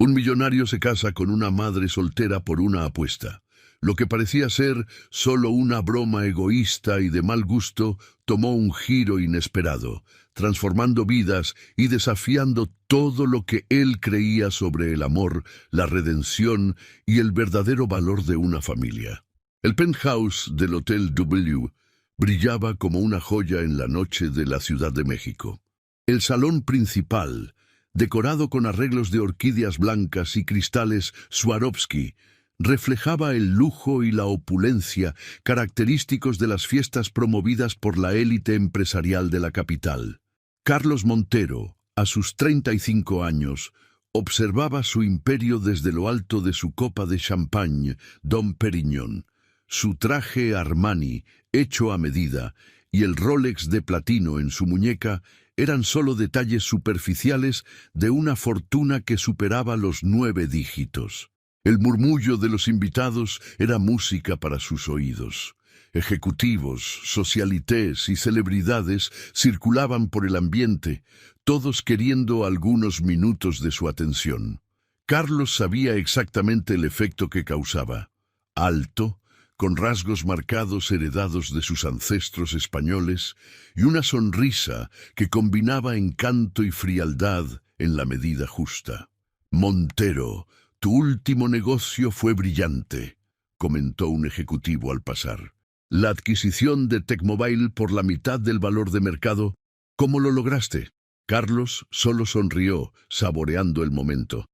Un millonario se casa con una madre soltera por una apuesta. Lo que parecía ser solo una broma egoísta y de mal gusto tomó un giro inesperado, transformando vidas y desafiando todo lo que él creía sobre el amor, la redención y el verdadero valor de una familia. El penthouse del Hotel W brillaba como una joya en la noche de la Ciudad de México. El salón principal, decorado con arreglos de orquídeas blancas y cristales Swarovski, reflejaba el lujo y la opulencia característicos de las fiestas promovidas por la élite empresarial de la capital. Carlos Montero, a sus 35 años, observaba su imperio desde lo alto de su copa de champagne, Dom Perignon. Su traje Armani, hecho a medida, y el Rolex de platino en su muñeca eran solo detalles superficiales de una fortuna que superaba los 9 dígitos. El murmullo de los invitados era música para sus oídos. Ejecutivos, socialités y celebridades circulaban por el ambiente, todos queriendo algunos minutos de su atención. Carlos sabía exactamente el efecto que causaba. Alto, con rasgos marcados heredados de sus ancestros españoles, y una sonrisa que combinaba encanto y frialdad en la medida justa. Montero, tu último negocio fue brillante, comentó un ejecutivo al pasar. La adquisición de Tecmobile por la mitad del valor de mercado, ¿cómo lo lograste? Carlos solo sonrió, saboreando el momento.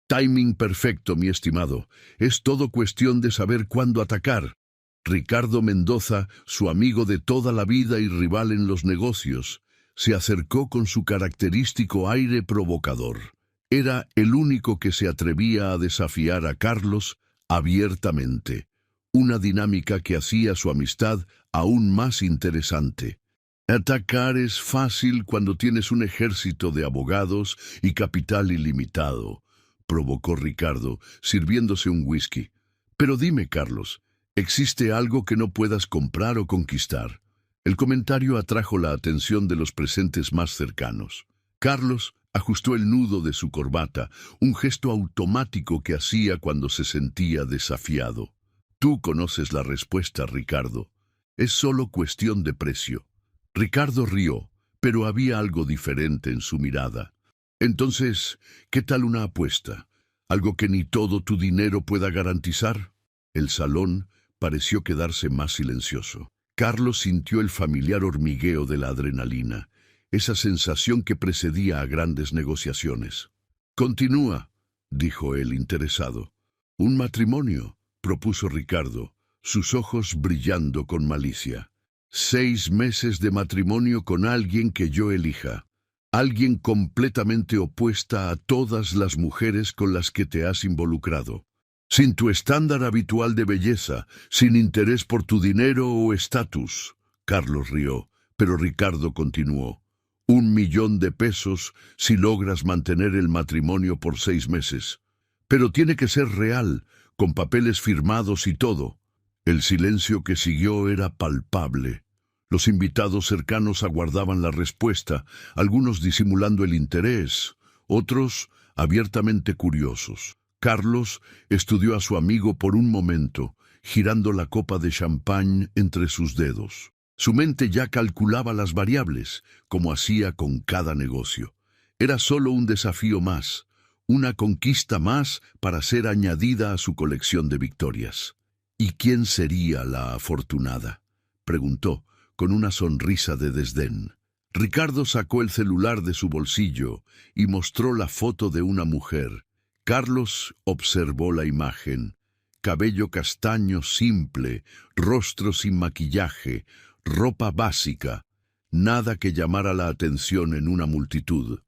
Timing perfecto, mi estimado. Es todo cuestión de saber cuándo atacar. Ricardo Mendoza, su amigo de toda la vida y rival en los negocios, se acercó con su característico aire provocador. Era el único que se atrevía a desafiar a Carlos abiertamente, una dinámica que hacía su amistad aún más interesante. Atacar es fácil cuando tienes un ejército de abogados y capital ilimitado, provocó Ricardo, sirviéndose un whisky. Pero dime, Carlos, ¿existe algo que no puedas comprar o conquistar? El comentario atrajo la atención de los presentes más cercanos. Carlos ajustó el nudo de su corbata, un gesto automático que hacía cuando se sentía desafiado. Tú conoces la respuesta, Ricardo. Es solo cuestión de precio. Ricardo rió, pero había algo diferente en su mirada. Entonces, ¿qué tal una apuesta? ¿Algo que ni todo tu dinero pueda garantizar? El salón pareció quedarse más silencioso. Carlos sintió el familiar hormigueo de la adrenalina, esa sensación que precedía a grandes negociaciones. Continúa, dijo él interesado. Un matrimonio, propuso Ricardo, sus ojos brillando con malicia. 6 meses de matrimonio con alguien que yo elija. Alguien completamente opuesta a todas las mujeres con las que te has involucrado. Sin tu estándar habitual de belleza, sin interés por tu dinero o estatus. Carlos rió, pero Ricardo continuó. 1.000.000 de pesos si logras mantener el matrimonio por 6 meses. Pero tiene que ser real, con papeles firmados y todo. El silencio que siguió era palpable. Los invitados cercanos aguardaban la respuesta, algunos disimulando el interés, otros abiertamente curiosos. Carlos estudió a su amigo por un momento, girando la copa de champán entre sus dedos. Su mente ya calculaba las variables, como hacía con cada negocio. Era solo un desafío más, una conquista más para ser añadida a su colección de victorias. ¿Y quién sería la afortunada?, preguntó, con una sonrisa de desdén. Ricardo sacó el celular de su bolsillo y mostró la foto de una mujer. Carlos observó la imagen. Cabello castaño simple, rostro sin maquillaje, ropa básica, nada que llamara la atención en una multitud.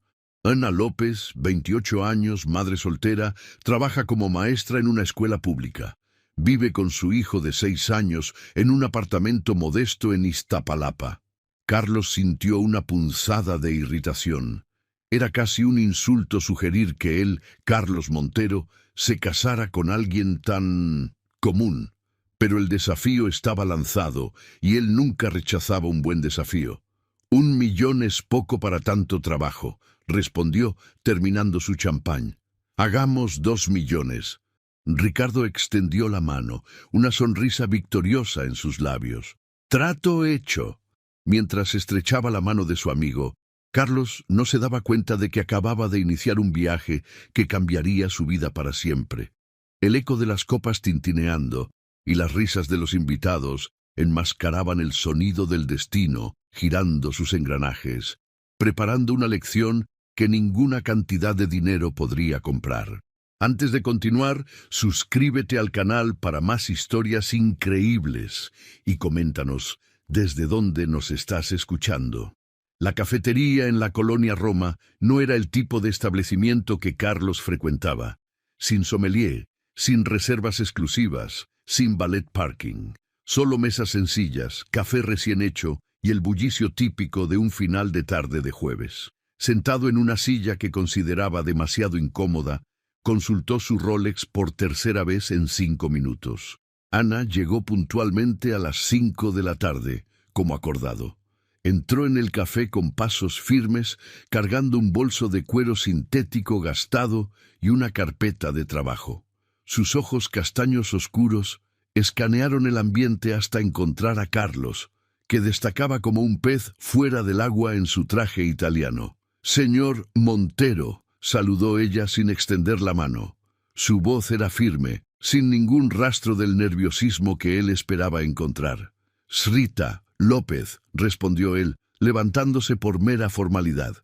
Ana López, 28 años, madre soltera, trabaja como maestra en una escuela pública. Vive con su hijo de 6 años en un apartamento modesto en Iztapalapa. Carlos sintió una punzada de irritación. Era casi un insulto sugerir que él, Carlos Montero, se casara con alguien tan común. Pero el desafío estaba lanzado, y él nunca rechazaba un buen desafío. 1.000.000 es poco para tanto trabajo, respondió, terminando su champán. Hagamos 2 millones. Ricardo extendió la mano, una sonrisa victoriosa en sus labios. Trato hecho. Mientras estrechaba la mano de su amigo, Carlos no se daba cuenta de que acababa de iniciar un viaje que cambiaría su vida para siempre. El eco de las copas tintineando y las risas de los invitados enmascaraban el sonido del destino, girando sus engranajes, preparando una lección que ninguna cantidad de dinero podría comprar. Antes de continuar, suscríbete al canal para más historias increíbles y coméntanos desde dónde nos estás escuchando. La cafetería en la colonia Roma no era el tipo de establecimiento que Carlos frecuentaba. Sin sommelier, sin reservas exclusivas, sin valet parking. Solo mesas sencillas, café recién hecho y el bullicio típico de un final de tarde de jueves. Sentado en una silla que consideraba demasiado incómoda, consultó su Rolex por tercera vez en 5 minutos. Ana llegó puntualmente a las 5 de la tarde, como acordado. Entró en el café con pasos firmes, cargando un bolso de cuero sintético gastado y una carpeta de trabajo. Sus ojos castaños oscuros escanearon el ambiente hasta encontrar a Carlos, que destacaba como un pez fuera del agua en su traje italiano. «Señor Montero», saludó ella sin extender la mano. Su voz era firme, sin ningún rastro del nerviosismo que él esperaba encontrar. «Srita López», respondió él, levantándose por mera formalidad.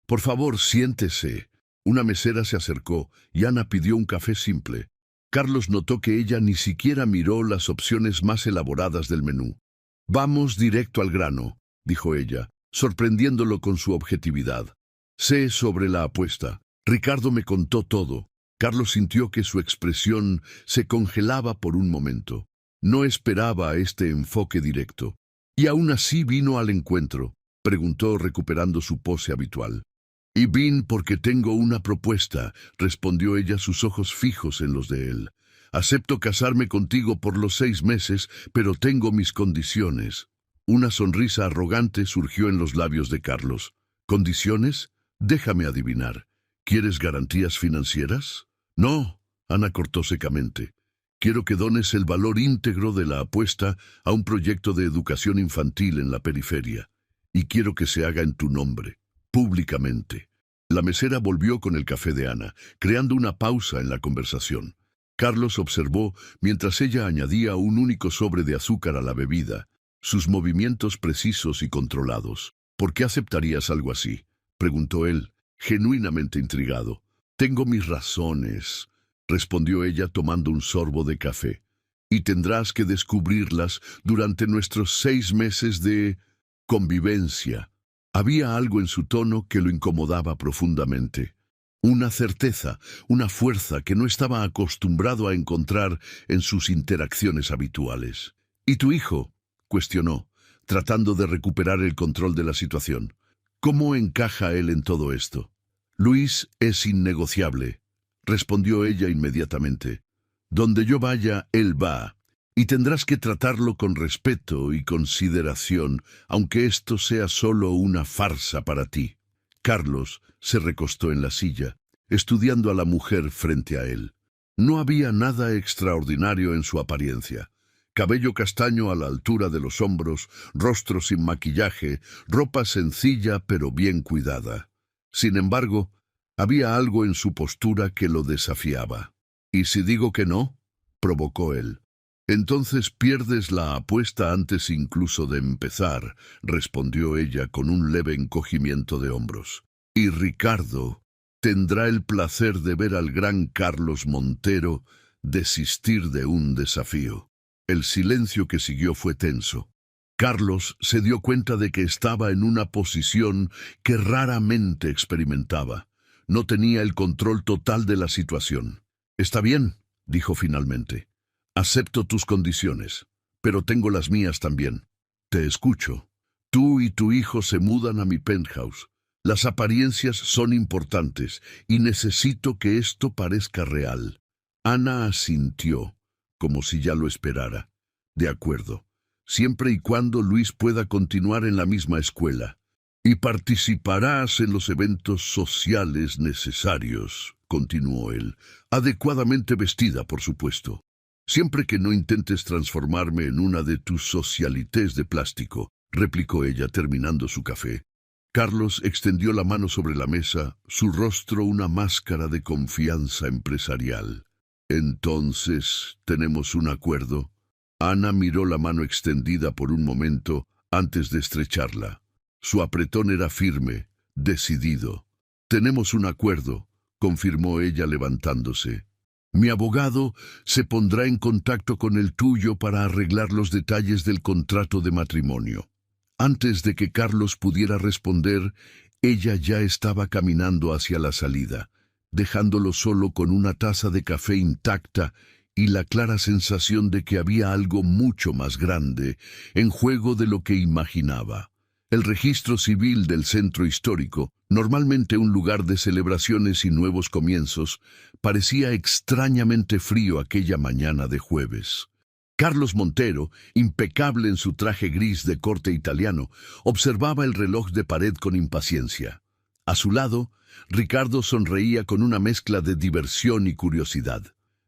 «Por favor, siéntese». Una mesera se acercó y Ana pidió un café simple. Carlos notó que ella ni siquiera miró las opciones más elaboradas del menú. «Vamos directo al grano», dijo ella, sorprendiéndolo con su objetividad. «Sé sobre la apuesta. Ricardo me contó todo». Carlos sintió que su expresión se congelaba por un momento. No esperaba este enfoque directo. «¿Y aún así vino al encuentro?», preguntó recuperando su pose habitual. «Y vine porque tengo una propuesta», respondió ella, sus ojos fijos en los de él. «Acepto casarme contigo por los 6 meses, pero tengo mis condiciones». Una sonrisa arrogante surgió en los labios de Carlos. «¿Condiciones? Déjame adivinar. ¿Quieres garantías financieras?» «No», Ana cortó secamente. «Quiero que dones el valor íntegro de la apuesta a un proyecto de educación infantil en la periferia. Y quiero que se haga en tu nombre, públicamente». La mesera volvió con el café de Ana, creando una pausa en la conversación. Carlos observó mientras ella añadía un único sobre de azúcar a la bebida, sus movimientos precisos y controlados. «¿Por qué aceptarías algo así?», preguntó él, genuinamente intrigado. «Tengo mis razones», respondió ella tomando un sorbo de café. «Y tendrás que descubrirlas durante nuestros 6 meses de convivencia». Había algo en su tono que lo incomodaba profundamente. Una certeza, una fuerza que no estaba acostumbrado a encontrar en sus interacciones habituales. «¿Y tu hijo?», cuestionó, tratando de recuperar el control de la situación. «¿Cómo encaja él en todo esto?» «Luis es innegociable», respondió ella inmediatamente. «Donde yo vaya, él va, y tendrás que tratarlo con respeto y consideración, aunque esto sea solo una farsa para ti». Carlos se recostó en la silla, estudiando a la mujer frente a él. No había nada extraordinario en su apariencia. Cabello castaño a la altura de los hombros, rostro sin maquillaje, ropa sencilla pero bien cuidada. Sin embargo, había algo en su postura que lo desafiaba. «¿Y si digo que no?», provocó él. «Entonces pierdes la apuesta antes incluso de empezar», respondió ella con un leve encogimiento de hombros. «Y Ricardo tendrá el placer de ver al gran Carlos Montero desistir de un desafío». El silencio que siguió fue tenso. Carlos se dio cuenta de que estaba en una posición que raramente experimentaba. No tenía el control total de la situación. «Está bien», dijo finalmente. «Acepto tus condiciones, pero tengo las mías también. Te escucho. Tú y tu hijo se mudan a mi penthouse. Las apariencias son importantes y necesito que esto parezca real». Ana asintió, como si ya lo esperara. «De acuerdo, siempre y cuando Luis pueda continuar en la misma escuela. Y participarás en los eventos sociales necesarios». continuó él, adecuadamente vestida, por supuesto. Siempre que no intentes transformarme en una de tus socialités de plástico, replicó ella terminando su café. Carlos extendió la mano sobre la mesa, su rostro una máscara de confianza empresarial. Entonces, ¿tenemos un acuerdo? Ana miró la mano extendida por un momento antes de estrecharla. Su apretón era firme, decidido. Tenemos un acuerdo, confirmó ella levantándose. Mi abogado se pondrá en contacto con el tuyo para arreglar los detalles del contrato de matrimonio. Antes de que Carlos pudiera responder, ella ya estaba caminando hacia la salida, dejándolo solo con una taza de café intacta y la clara sensación de que había algo mucho más grande en juego de lo que imaginaba. El registro civil del centro histórico, normalmente un lugar de celebraciones y nuevos comienzos, parecía extrañamente frío aquella mañana de jueves. Carlos Montero, impecable en su traje gris de corte italiano, observaba el reloj de pared con impaciencia. A su lado, Ricardo sonreía con una mezcla de diversión y curiosidad.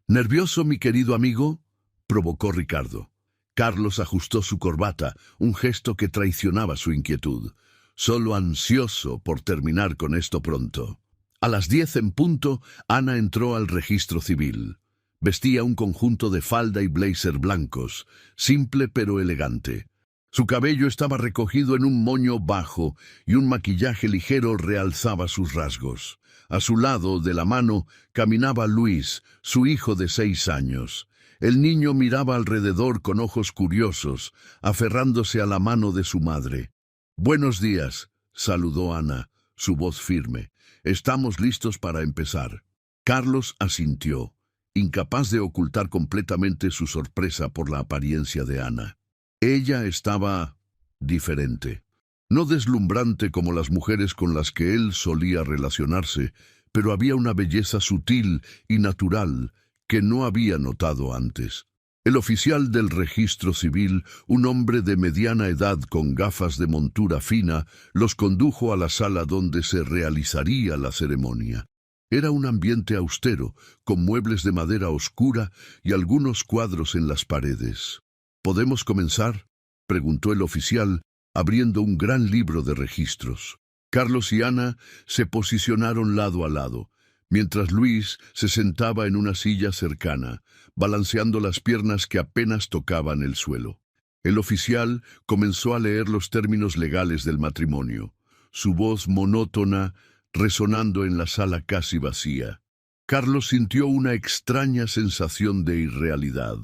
¿Nervioso, mi querido amigo?, provocó Ricardo. Carlos ajustó su corbata, un gesto que traicionaba su inquietud. Solo ansioso por terminar con esto pronto. A las 10 en punto, Ana entró al registro civil. Vestía un conjunto de falda y blazer blancos, simple pero elegante. Su cabello estaba recogido en un moño bajo y un maquillaje ligero realzaba sus rasgos. A su lado, de la mano, caminaba Luis, su hijo de 6 años. El niño miraba alrededor con ojos curiosos, aferrándose a la mano de su madre. «Buenos días», saludó Ana, su voz firme. «Estamos listos para empezar». Carlos asintió, incapaz de ocultar completamente su sorpresa por la apariencia de Ana. Ella estaba diferente. No deslumbrante como las mujeres con las que él solía relacionarse, pero había una belleza sutil y natural que no había notado antes. El oficial del registro civil, un hombre de mediana edad con gafas de montura fina, los condujo a la sala donde se realizaría la ceremonia. Era un ambiente austero, con muebles de madera oscura y algunos cuadros en las paredes. ¿Podemos comenzar?, preguntó el oficial, abriendo un gran libro de registros. Carlos y Ana se posicionaron lado a lado, mientras Luis se sentaba en una silla cercana, balanceando las piernas que apenas tocaban el suelo. El oficial comenzó a leer los términos legales del matrimonio, su voz monótona resonando en la sala casi vacía. Carlos sintió una extraña sensación de irrealidad.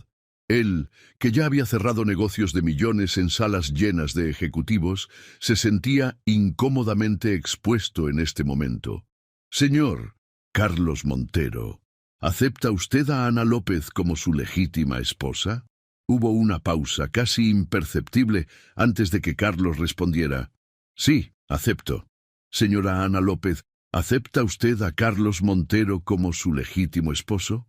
Él, que ya había cerrado negocios de millones en salas llenas de ejecutivos, se sentía incómodamente expuesto en este momento. «Señor Carlos Montero, ¿acepta usted a Ana López como su legítima esposa?». Hubo una pausa casi imperceptible antes de que Carlos respondiera. «Sí, acepto». «Señora Ana López, ¿acepta usted a Carlos Montero como su legítimo esposo?».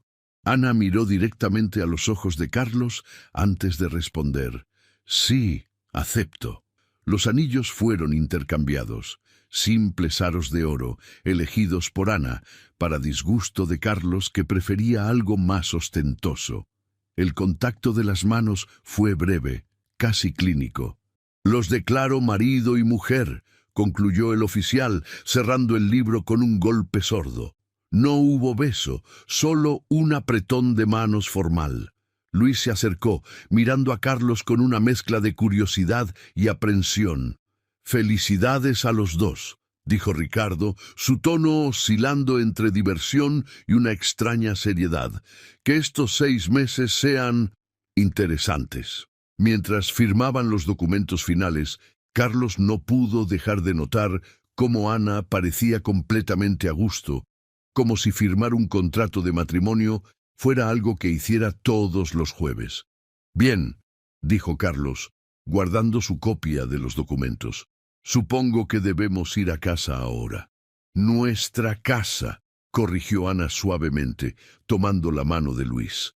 Ana miró directamente a los ojos de Carlos antes de responder. «Sí, acepto». Los anillos fueron intercambiados, simples aros de oro, elegidos por Ana, para disgusto de Carlos, que prefería algo más ostentoso. El contacto de las manos fue breve, casi clínico. «Los declaro marido y mujer», concluyó el oficial, cerrando el libro con un golpe sordo. No hubo beso, solo un apretón de manos formal. Luis se acercó, mirando a Carlos con una mezcla de curiosidad y aprensión. «Felicidades a los dos», dijo Ricardo, su tono oscilando entre diversión y una extraña seriedad. «Que estos 6 meses sean interesantes». Mientras firmaban los documentos finales, Carlos no pudo dejar de notar cómo Ana parecía completamente a gusto, como si firmar un contrato de matrimonio fuera algo que hiciera todos los jueves. «Bien», dijo Carlos, guardando su copia de los documentos. «Supongo que debemos ir a casa ahora». «Nuestra casa», corrigió Ana suavemente, tomando la mano de Luis.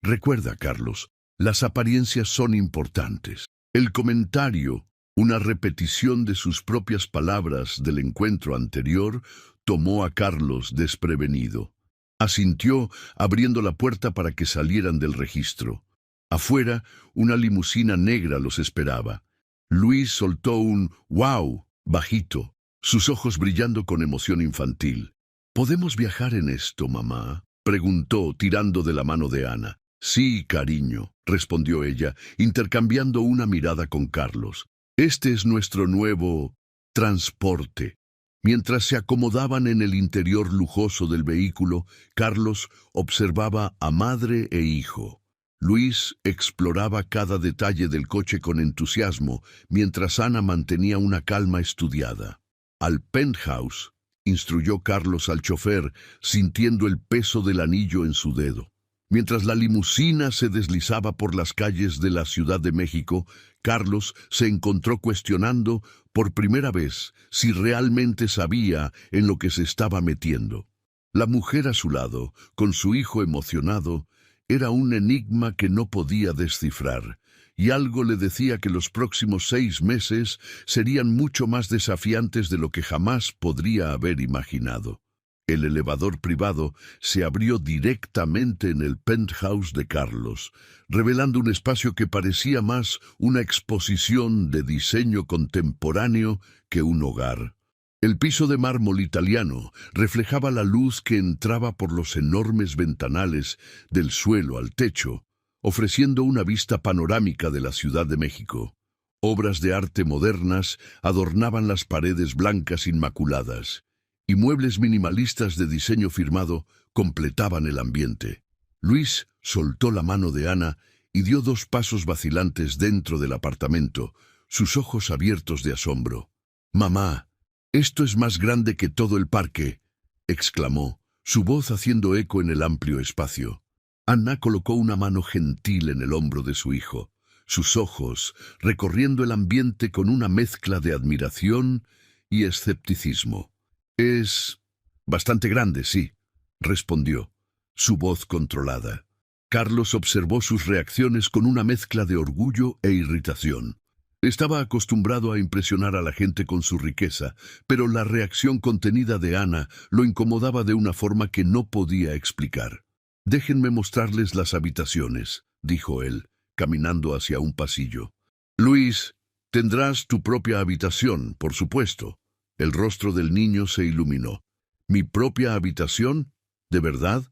«Recuerda, Carlos, las apariencias son importantes». El comentario, una repetición de sus propias palabras del encuentro anterior, tomó a Carlos desprevenido. Asintió, abriendo la puerta para que salieran del registro. Afuera, una limusina negra los esperaba. Luis soltó un «wow» bajito, sus ojos brillando con emoción infantil. «¿Podemos viajar en esto, mamá?», preguntó, tirando de la mano de Ana. «Sí, cariño», respondió ella, intercambiando una mirada con Carlos. «Este es nuestro nuevo transporte». Mientras se acomodaban en el interior lujoso del vehículo, Carlos observaba a madre e hijo. Luis exploraba cada detalle del coche con entusiasmo, mientras Ana mantenía una calma estudiada. «Al penthouse», instruyó Carlos al chofer, sintiendo el peso del anillo en su dedo. Mientras la limusina se deslizaba por las calles de la Ciudad de México, Carlos se encontró cuestionando por primera vez si realmente sabía en lo que se estaba metiendo. La mujer a su lado, con su hijo emocionado, era un enigma que no podía descifrar, y algo le decía que los próximos 6 meses serían mucho más desafiantes de lo que jamás podría haber imaginado. El elevador privado se abrió directamente en el penthouse de Carlos, revelando un espacio que parecía más una exposición de diseño contemporáneo que un hogar. El piso de mármol italiano reflejaba la luz que entraba por los enormes ventanales del suelo al techo, ofreciendo una vista panorámica de la Ciudad de México. Obras de arte modernas adornaban las paredes blancas inmaculadas, y muebles minimalistas de diseño firmado completaban el ambiente. Luis soltó la mano de Ana y dio 2 pasos vacilantes dentro del apartamento, sus ojos abiertos de asombro. «Mamá, esto es más grande que todo el parque», exclamó, su voz haciendo eco en el amplio espacio. Ana colocó una mano gentil en el hombro de su hijo, sus ojos recorriendo el ambiente con una mezcla de admiración y escepticismo. «Es bastante grande, sí», respondió, su voz controlada. Carlos observó sus reacciones con una mezcla de orgullo e irritación. Estaba acostumbrado a impresionar a la gente con su riqueza, pero la reacción contenida de Ana lo incomodaba de una forma que no podía explicar. «Déjenme mostrarles las habitaciones», dijo él, caminando hacia un pasillo. «Luis, tendrás tu propia habitación, por supuesto». El rostro del niño se iluminó. «¿Mi propia habitación? ¿De verdad?».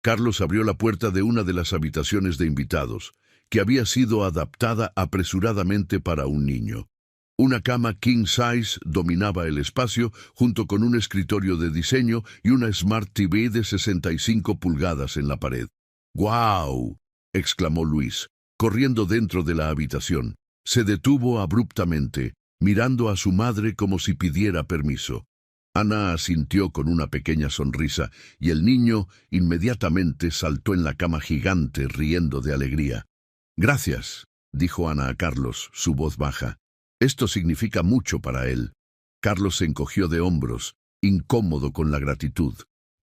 Carlos abrió la puerta de una de las habitaciones de invitados, que había sido adaptada apresuradamente para un niño. Una cama king size dominaba el espacio, junto con un escritorio de diseño y una Smart TV de 65 pulgadas en la pared. «¡Guau!», exclamó Luis, corriendo dentro de la habitación. Se detuvo abruptamente, mirando a su madre como si pidiera permiso. Ana asintió con una pequeña sonrisa, y el niño inmediatamente saltó en la cama gigante, riendo de alegría. «Gracias», dijo Ana a Carlos, su voz baja. «Esto significa mucho para él». Carlos se encogió de hombros, incómodo con la gratitud.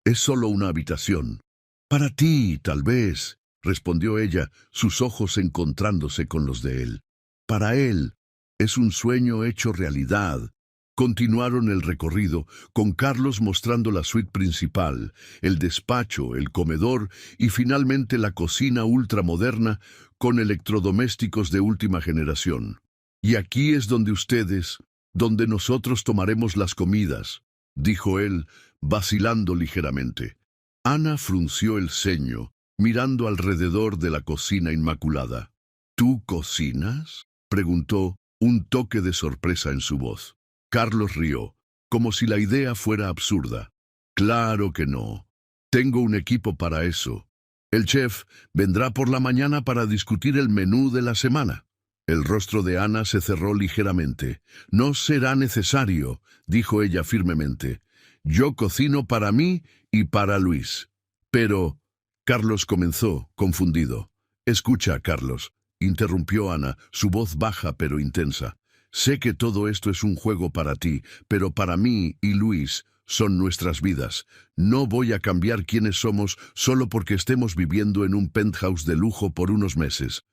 «Es solo una habitación». «Para ti, tal vez», respondió ella, sus ojos encontrándose con los de él. «Para él, es un sueño hecho realidad». Continuaron el recorrido, con Carlos mostrando la suite principal, el despacho, el comedor y finalmente la cocina ultramoderna con electrodomésticos de última generación. «Y aquí es donde nosotros tomaremos las comidas», dijo él, vacilando ligeramente. Ana frunció el ceño, mirando alrededor de la cocina inmaculada. «¿Tú cocinas?», preguntó, un toque de sorpresa en su voz. Carlos rió, como si la idea fuera absurda. «Claro que no. Tengo un equipo para eso. El chef vendrá por la mañana para discutir el menú de la semana». El rostro de Ana se cerró ligeramente. «No será necesario», dijo ella firmemente. «Yo cocino para mí y para Luis». «Pero…», Carlos comenzó, confundido. «Escucha, Carlos», interrumpió Ana, su voz baja pero intensa. «Sé que todo esto es un juego para ti, pero para mí y Luis son nuestras vidas. No voy a cambiar quiénes somos solo porque estemos viviendo en un penthouse de lujo por unos meses».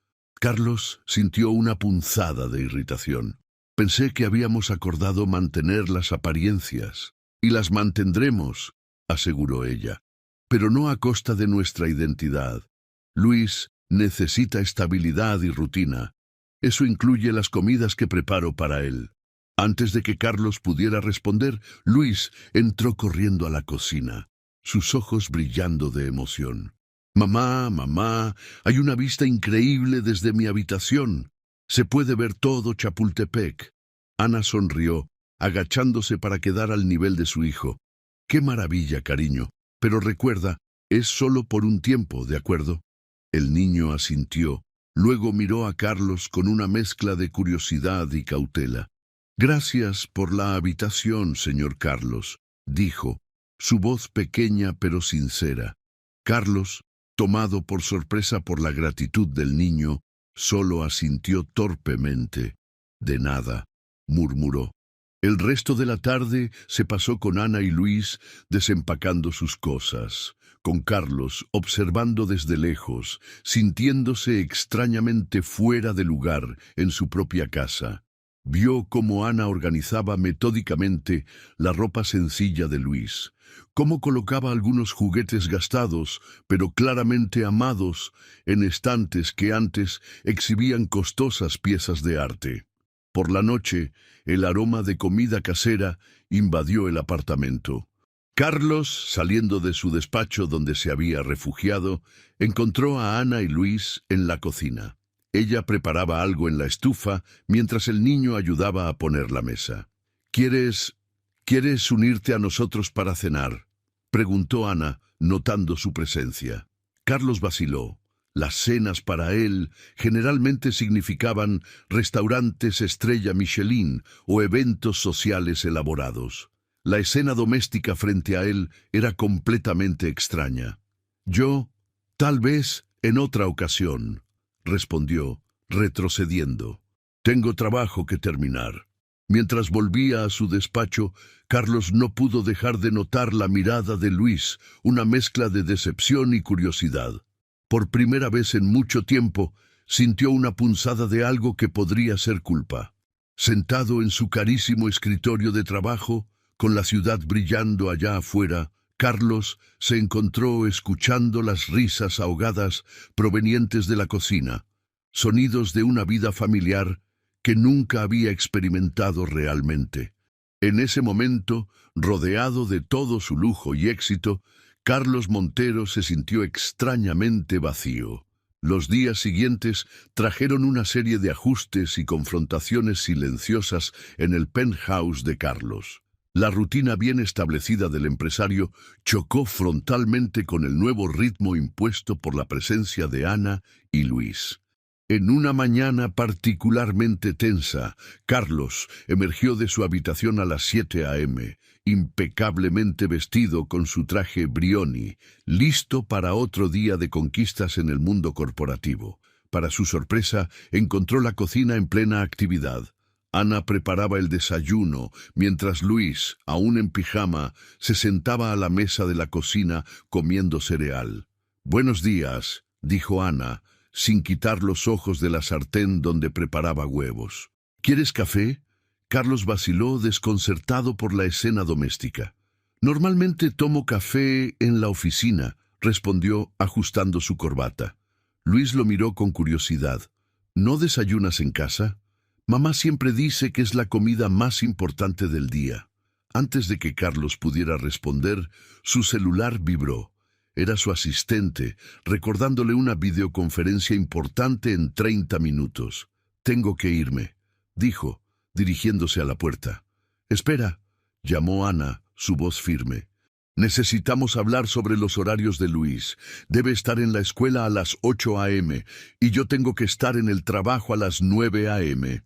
Carlos sintió una punzada de irritación. «Pensé que habíamos acordado mantener las apariencias. Y las mantendremos», aseguró ella. pero no a costa de nuestra identidad. Luis necesita estabilidad y rutina. Eso incluye las comidas que preparo para él. Antes de que Carlos pudiera responder, Luis entró corriendo a la cocina, sus ojos brillando de emoción. Mamá, mamá, hay una vista increíble desde mi habitación. Se puede ver todo Chapultepec. Ana sonrió, agachándose para quedar al nivel de su hijo. ¡Qué maravilla, cariño! Pero recuerda, es solo por un tiempo, ¿de acuerdo? El niño asintió. Luego miró a Carlos con una mezcla de curiosidad y cautela. Gracias por la habitación, señor Carlos, dijo, su voz pequeña pero sincera. Carlos, tomado por sorpresa por la gratitud del niño, solo asintió torpemente. De nada, murmuró. El resto de la tarde se pasó con Ana y Luis desempacando sus cosas, con Carlos observando desde lejos, sintiéndose extrañamente fuera de lugar en su propia casa. Vio cómo Ana organizaba metódicamente la ropa sencilla de Luis, cómo colocaba algunos juguetes gastados, pero claramente amados, en estantes que antes exhibían costosas piezas de arte. Por la noche, el aroma de comida casera invadió el apartamento. Carlos, saliendo de su despacho donde se había refugiado, encontró a Ana y Luis en la cocina. Ella preparaba algo en la estufa mientras el niño ayudaba a poner la mesa. ¿Quieres unirte a nosotros para cenar?, preguntó Ana, notando su presencia. Carlos vaciló. Las cenas para él generalmente significaban restaurantes estrella Michelin o eventos sociales elaborados. La escena doméstica frente a él era completamente extraña. Yo, tal vez, en otra ocasión, respondió, retrocediendo. Tengo trabajo que terminar. Mientras volvía a su despacho, Carlos no pudo dejar de notar la mirada de Luis, una mezcla de decepción y curiosidad. Por primera vez en mucho tiempo, sintió una punzada de algo que podría ser culpa. Sentado en su carísimo escritorio de trabajo, con la ciudad brillando allá afuera, Carlos se encontró escuchando las risas ahogadas provenientes de la cocina, sonidos de una vida familiar que nunca había experimentado realmente. En ese momento, rodeado de todo su lujo y éxito, Carlos Montero se sintió extrañamente vacío. Los días siguientes trajeron una serie de ajustes y confrontaciones silenciosas en el penthouse de Carlos. La rutina bien establecida del empresario chocó frontalmente con el nuevo ritmo impuesto por la presencia de Ana y Luis. En una mañana particularmente tensa, Carlos emergió de su habitación a las 7 a.m., impecablemente vestido con su traje Brioni, listo para otro día de conquistas en el mundo corporativo. Para su sorpresa, encontró la cocina en plena actividad. Ana preparaba el desayuno, mientras Luis, aún en pijama, se sentaba a la mesa de la cocina comiendo cereal. «Buenos días», dijo Ana, sin quitar los ojos de la sartén donde preparaba huevos. «¿Quieres café?». Carlos vaciló, desconcertado por la escena doméstica. «Normalmente tomo café en la oficina», respondió, ajustando su corbata. Luis lo miró con curiosidad. «¿No desayunas en casa?». «Mamá siempre dice que es la comida más importante del día». Antes de que Carlos pudiera responder, su celular vibró. Era su asistente, recordándole una videoconferencia importante en 30 minutos. «Tengo que irme», dijo, dirigiéndose a la puerta. «Espera», llamó Ana, su voz firme. «Necesitamos hablar sobre los horarios de Luis. Debe estar en la escuela a las 8 a.m. y yo tengo que estar en el trabajo a las 9 a.m.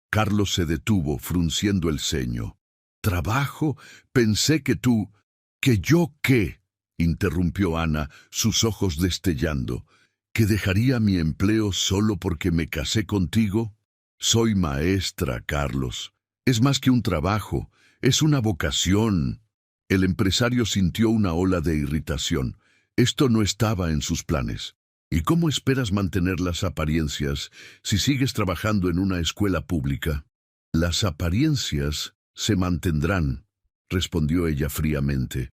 Carlos se detuvo, frunciendo el ceño. «¿Trabajo? Pensé que tú... ¿Que yo qué?», interrumpió Ana, sus ojos destellando. «¿Que dejaría mi empleo solo porque me casé contigo? Soy maestra, Carlos. Es más que un trabajo, es una vocación». El empresario sintió una ola de irritación. Esto no estaba en sus planes. «¿Y cómo esperas mantener las apariencias si sigues trabajando en una escuela pública?». «Las apariencias se mantendrán», respondió ella fríamente.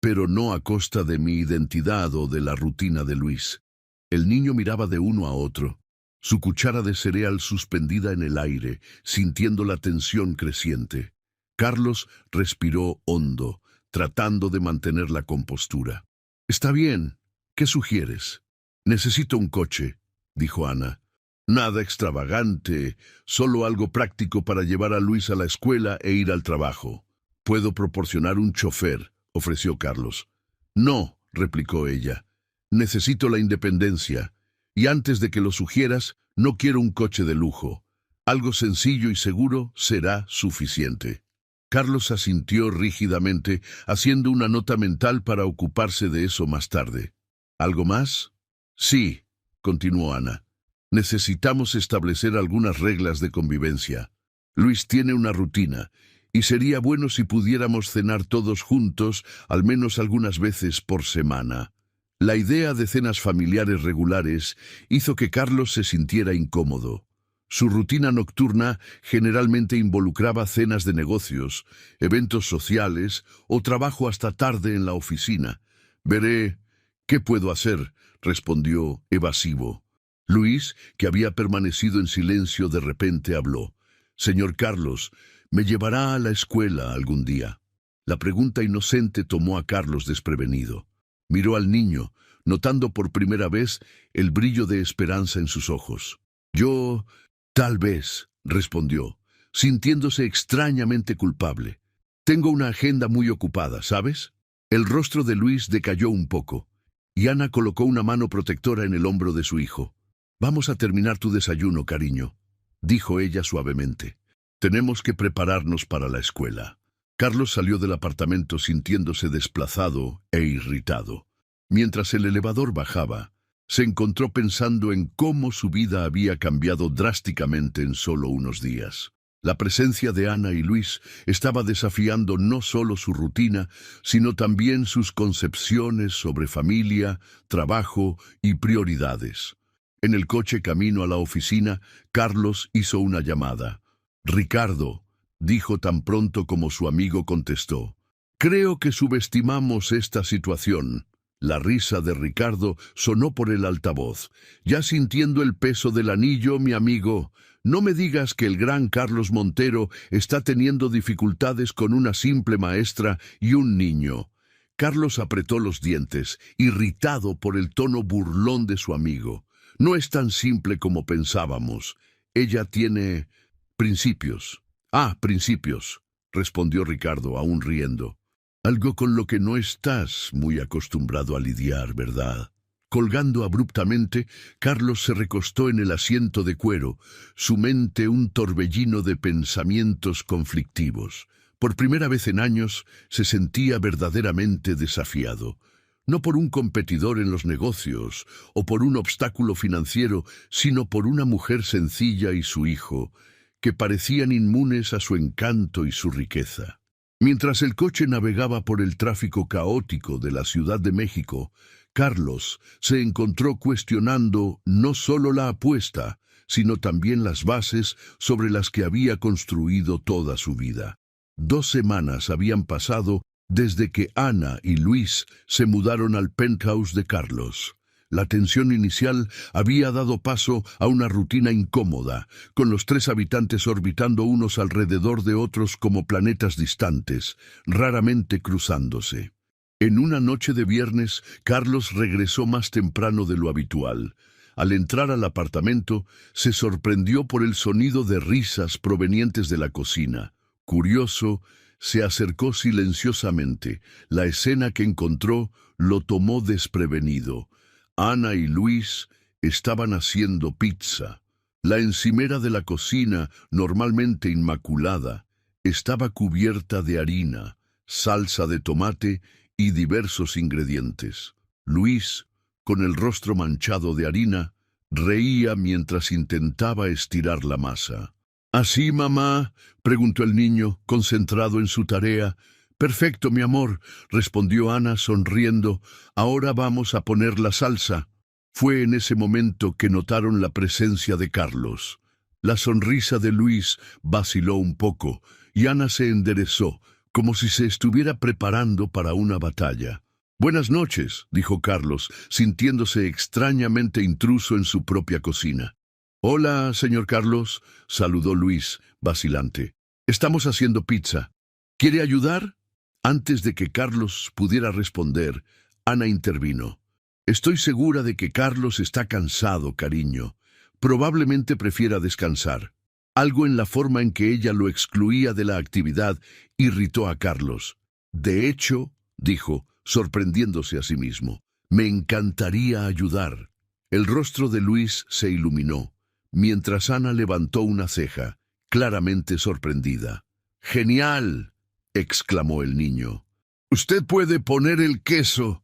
pero no a costa de mi identidad o de la rutina de Luis. El niño miraba de uno a otro, su cuchara de cereal suspendida en el aire, sintiendo la tensión creciente. Carlos respiró hondo, tratando de mantener la compostura. «Está bien. ¿Qué sugieres?» «Necesito un coche», dijo Ana. «Nada extravagante, solo algo práctico para llevar a Luis a la escuela e ir al trabajo». «Puedo proporcionar un chofer», ofreció Carlos. «No», replicó ella. «Necesito la independencia. Y antes de que lo sugieras, no quiero un coche de lujo. Algo sencillo y seguro será suficiente». Carlos asintió rígidamente, haciendo una nota mental para ocuparse de eso más tarde. ¿Algo más? Sí, continuó Ana. Necesitamos establecer algunas reglas de convivencia. Luis tiene una rutina, y sería bueno si pudiéramos cenar todos juntos, al menos algunas veces por semana. La idea de cenas familiares regulares hizo que Carlos se sintiera incómodo. Su rutina nocturna generalmente involucraba cenas de negocios, eventos sociales o trabajo hasta tarde en la oficina. «Veré qué puedo hacer», respondió evasivo. Luis, que había permanecido en silencio, de repente habló. «Señor Carlos, ¿me llevará a la escuela algún día?» La pregunta inocente tomó a Carlos desprevenido. Miró al niño, notando por primera vez el brillo de esperanza en sus ojos. «Yo, tal vez», respondió, sintiéndose extrañamente culpable. «Tengo una agenda muy ocupada, ¿sabes?» El rostro de Luis decayó un poco, y Ana colocó una mano protectora en el hombro de su hijo. «Vamos a terminar tu desayuno, cariño», dijo ella suavemente. «Tenemos que prepararnos para la escuela». Carlos salió del apartamento sintiéndose desplazado e irritado. Mientras el elevador bajaba, se encontró pensando en cómo su vida había cambiado drásticamente en solo unos días. La presencia de Ana y Luis estaba desafiando no solo su rutina, sino también sus concepciones sobre familia, trabajo y prioridades. En el coche camino a la oficina, Carlos hizo una llamada. «Ricardo», dijo tan pronto como su amigo contestó. «Creo que subestimamos esta situación». La risa de Ricardo sonó por el altavoz. «Ya sintiendo el peso del anillo, mi amigo, no me digas que el gran Carlos Montero está teniendo dificultades con una simple maestra y un niño». Carlos apretó los dientes, irritado por el tono burlón de su amigo. «No es tan simple como pensábamos. Ella tiene principios». «Ah, principios», respondió Ricardo, aún riendo. «Algo con lo que no estás muy acostumbrado a lidiar, ¿verdad?» Colgando abruptamente, Carlos se recostó en el asiento de cuero, su mente un torbellino de pensamientos conflictivos. Por primera vez en años se sentía verdaderamente desafiado. No por un competidor en los negocios o por un obstáculo financiero, sino por una mujer sencilla y su hijo, que parecían inmunes a su encanto y su riqueza. Mientras el coche navegaba por el tráfico caótico de la Ciudad de México, Carlos se encontró cuestionando no solo la apuesta, sino también las bases sobre las que había construido toda su vida. 2 semanas habían pasado desde que Ana y Luis se mudaron al penthouse de Carlos. La tensión inicial había dado paso a una rutina incómoda, con los 3 habitantes orbitando unos alrededor de otros como planetas distantes, raramente cruzándose. En una noche de viernes, Carlos regresó más temprano de lo habitual. Al entrar al apartamento, se sorprendió por el sonido de risas provenientes de la cocina. Curioso, se acercó silenciosamente. La escena que encontró lo tomó desprevenido. Ana y Luis estaban haciendo pizza. La encimera de la cocina, normalmente inmaculada, estaba cubierta de harina, salsa de tomate y diversos ingredientes. Luis, con el rostro manchado de harina, reía mientras intentaba estirar la masa. «¿Así, mamá?», preguntó el niño, concentrado en su tarea. «Perfecto, mi amor», respondió Ana sonriendo. «Ahora vamos a poner la salsa». Fue en ese momento que notaron la presencia de Carlos. La sonrisa de Luis vaciló un poco, y Ana se enderezó, como si se estuviera preparando para una batalla. «Buenas noches», dijo Carlos, sintiéndose extrañamente intruso en su propia cocina. «Hola, señor Carlos», saludó Luis, vacilante. «Estamos haciendo pizza. ¿Quiere ayudar?» Antes de que Carlos pudiera responder, Ana intervino. «Estoy segura de que Carlos está cansado, cariño. Probablemente prefiera descansar». Algo en la forma en que ella lo excluía de la actividad irritó a Carlos. «De hecho», dijo, sorprendiéndose a sí mismo, «me encantaría ayudar». El rostro de Luis se iluminó, mientras Ana levantó una ceja, claramente sorprendida. «¡Genial!», exclamó el niño. «Usted puede poner el queso».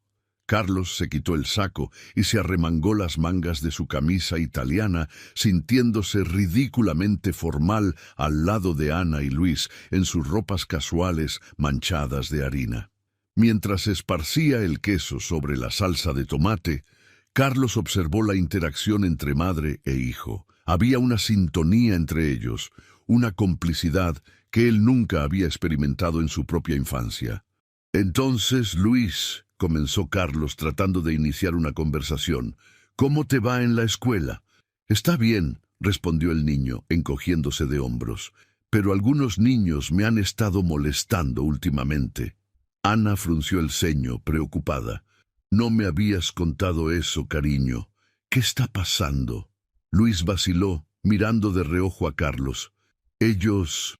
Carlos se quitó el saco y se arremangó las mangas de su camisa italiana, sintiéndose ridículamente formal al lado de Ana y Luis en sus ropas casuales manchadas de harina. Mientras esparcía el queso sobre la salsa de tomate, Carlos observó la interacción entre madre e hijo. Había una sintonía entre ellos, una complicidad que él nunca había experimentado en su propia infancia. «Entonces, Luis», comenzó Carlos tratando de iniciar una conversación, «¿cómo te va en la escuela?» «Está bien», respondió el niño, encogiéndose de hombros, «pero algunos niños me han estado molestando últimamente». Ana frunció el ceño, preocupada. «No me habías contado eso, cariño. ¿Qué está pasando?» Luis vaciló, mirando de reojo a Carlos. Ellos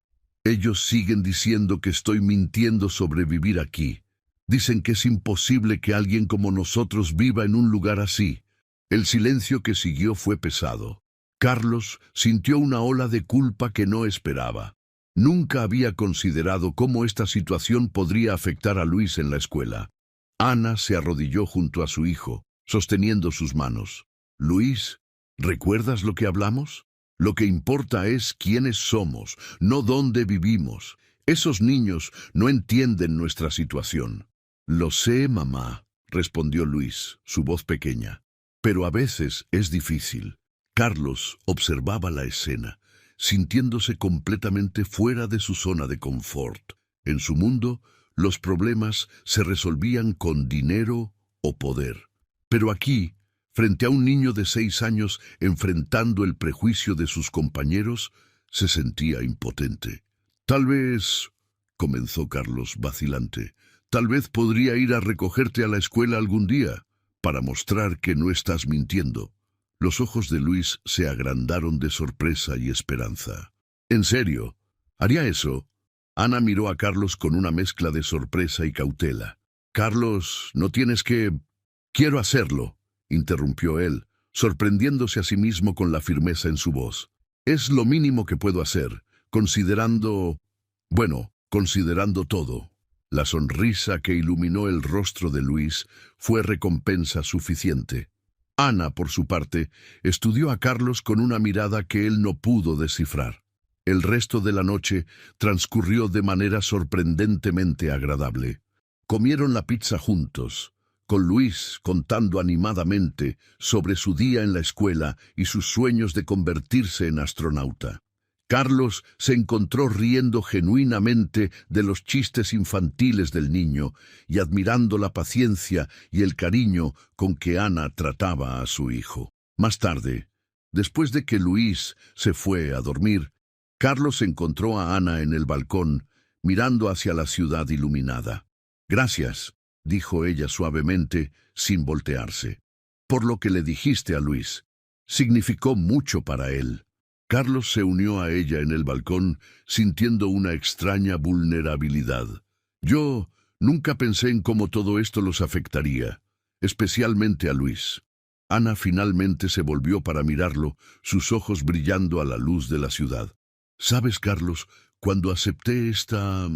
siguen diciendo que estoy mintiendo sobre vivir aquí. Dicen que es imposible que alguien como nosotros viva en un lugar así». El silencio que siguió fue pesado. Carlos sintió una ola de culpa que no esperaba. Nunca había considerado cómo esta situación podría afectar a Luis en la escuela. Ana se arrodilló junto a su hijo, sosteniendo sus manos. «Luis, ¿recuerdas lo que hablamos? Lo que importa es quiénes somos, no dónde vivimos. Esos niños no entienden nuestra situación». «Lo sé, mamá», respondió Luis, su voz pequeña. «Pero a veces es difícil». Carlos observaba la escena, sintiéndose completamente fuera de su zona de confort. En su mundo, los problemas se resolvían con dinero o poder. Pero aquí, frente a un niño de 6 años enfrentando el prejuicio de sus compañeros, se sentía impotente. «Tal vez», comenzó Carlos vacilante, «tal vez podría ir a recogerte a la escuela algún día, para mostrar que no estás mintiendo». Los ojos de Luis se agrandaron de sorpresa y esperanza. «¿En serio? ¿Haría eso?» Ana miró a Carlos con una mezcla de sorpresa y cautela. «Carlos, no tienes que...» «Quiero hacerlo», interrumpió él, sorprendiéndose a sí mismo con la firmeza en su voz. «Es lo mínimo que puedo hacer, considerando todo». La sonrisa que iluminó el rostro de Luis fue recompensa suficiente. Ana, por su parte, estudió a Carlos con una mirada que él no pudo descifrar. El resto de la noche transcurrió de manera sorprendentemente agradable. Comieron la pizza juntos, con Luis contando animadamente sobre su día en la escuela y sus sueños de convertirse en astronauta. Carlos se encontró riendo genuinamente de los chistes infantiles del niño y admirando la paciencia y el cariño con que Ana trataba a su hijo. Más tarde, después de que Luis se fue a dormir, Carlos encontró a Ana en el balcón, mirando hacia la ciudad iluminada. «Gracias», dijo ella suavemente, sin voltearse. «Por lo que le dijiste a Luis. Significó mucho para él». Carlos se unió a ella en el balcón, sintiendo una extraña vulnerabilidad. «Yo nunca pensé en cómo todo esto los afectaría, especialmente a Luis». Ana finalmente se volvió para mirarlo, sus ojos brillando a la luz de la ciudad. «¿Sabes, Carlos? Cuando acepté esta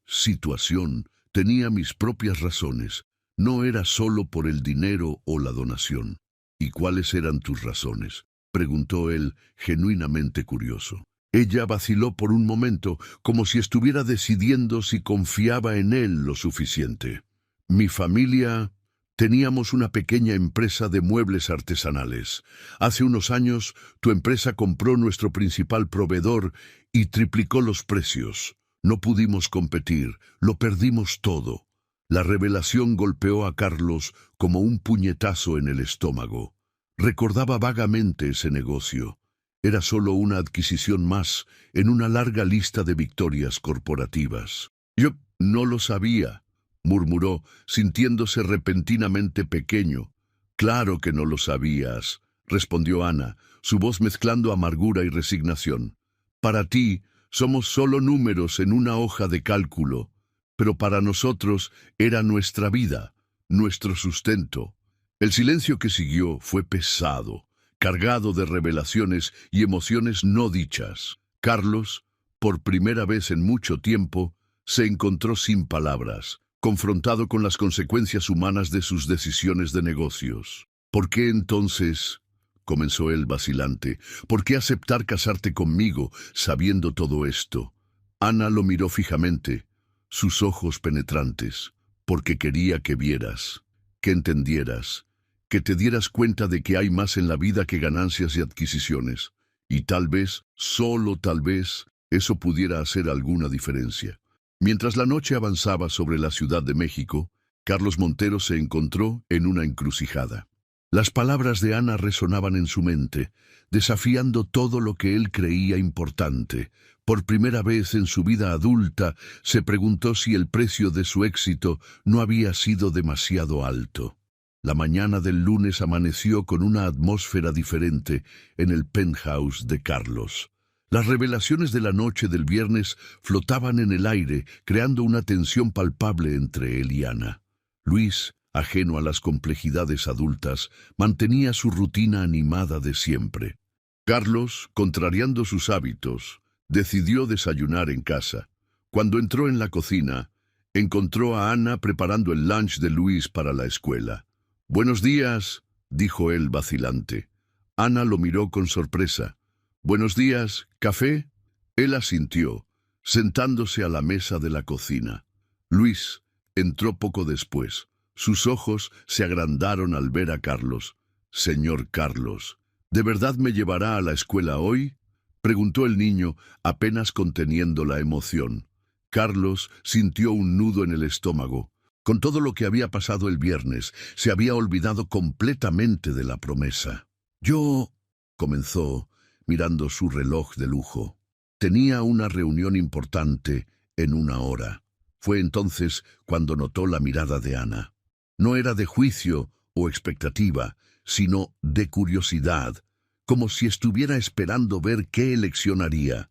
situación, tenía mis propias razones. No era solo por el dinero o la donación». «¿Y cuáles eran tus razones?», preguntó él, genuinamente curioso. Ella vaciló por un momento, como si estuviera decidiendo si confiaba en él lo suficiente. «Mi familia...» Teníamos una pequeña empresa de muebles artesanales. Hace unos años, tu empresa compró nuestro principal proveedor y triplicó los precios. No pudimos competir, lo perdimos todo. La revelación golpeó a Carlos como un puñetazo en el estómago. Recordaba vagamente ese negocio. Era solo una adquisición más en una larga lista de victorias corporativas. Yo no lo sabía, murmuró, sintiéndose repentinamente pequeño. Claro que no lo sabías, respondió Ana, su voz mezclando amargura y resignación. Para ti, somos solo números en una hoja de cálculo, pero para nosotros era nuestra vida, nuestro sustento. El silencio que siguió fue pesado, cargado de revelaciones y emociones no dichas. Carlos, por primera vez en mucho tiempo, se encontró sin palabras, confrontado con las consecuencias humanas de sus decisiones de negocios. ¿Por qué entonces? Comenzó él vacilante. ¿Por qué aceptar casarte conmigo, sabiendo todo esto? Ana lo miró fijamente, sus ojos penetrantes, porque quería que vieras, que entendieras, que te dieras cuenta de que hay más en la vida que ganancias y adquisiciones, y tal vez, solo tal vez, eso pudiera hacer alguna diferencia. Mientras la noche avanzaba sobre la Ciudad de México, Carlos Montero se encontró en una encrucijada. Las palabras de Ana resonaban en su mente, desafiando todo lo que él creía importante. Por primera vez en su vida adulta, se preguntó si el precio de su éxito no había sido demasiado alto. La mañana del lunes amaneció con una atmósfera diferente en el penthouse de Carlos. Las revelaciones de la noche del viernes flotaban en el aire, creando una tensión palpable entre él y Ana. Luis, ajeno a las complejidades adultas, mantenía su rutina animada de siempre. Carlos, contrariando sus hábitos, decidió desayunar en casa. Cuando entró en la cocina, encontró a Ana preparando el lunch de Luis para la escuela. «Buenos días», dijo él vacilante. Ana lo miró con sorpresa. «Buenos días, ¿café?» Él asintió, sentándose a la mesa de la cocina. Luis entró poco después. Sus ojos se agrandaron al ver a Carlos. «Señor Carlos, ¿de verdad me llevará a la escuela hoy?», preguntó el niño, apenas conteniendo la emoción. Carlos sintió un nudo en el estómago. Con todo lo que había pasado el viernes, se había olvidado completamente de la promesa. «Yo», comenzó, mirando su reloj de lujo. Tenía una reunión importante en 1 hora. Fue entonces cuando notó la mirada de Ana. No era de juicio o expectativa, sino de curiosidad, como si estuviera esperando ver qué elección haría.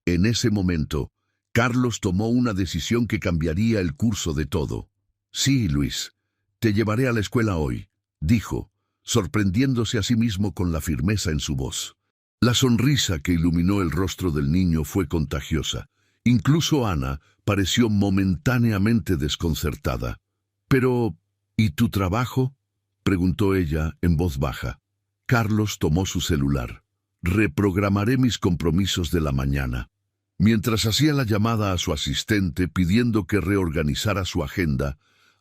En ese momento, Carlos tomó una decisión que cambiaría el curso de todo. «Sí, Luis, te llevaré a la escuela hoy», dijo, sorprendiéndose a sí mismo con la firmeza en su voz. La sonrisa que iluminó el rostro del niño fue contagiosa. Incluso Ana pareció momentáneamente desconcertada. «Pero, ¿y tu trabajo?», preguntó ella en voz baja. Carlos tomó su celular. «Reprogramaré mis compromisos de la mañana». Mientras hacía la llamada a su asistente pidiendo que reorganizara su agenda,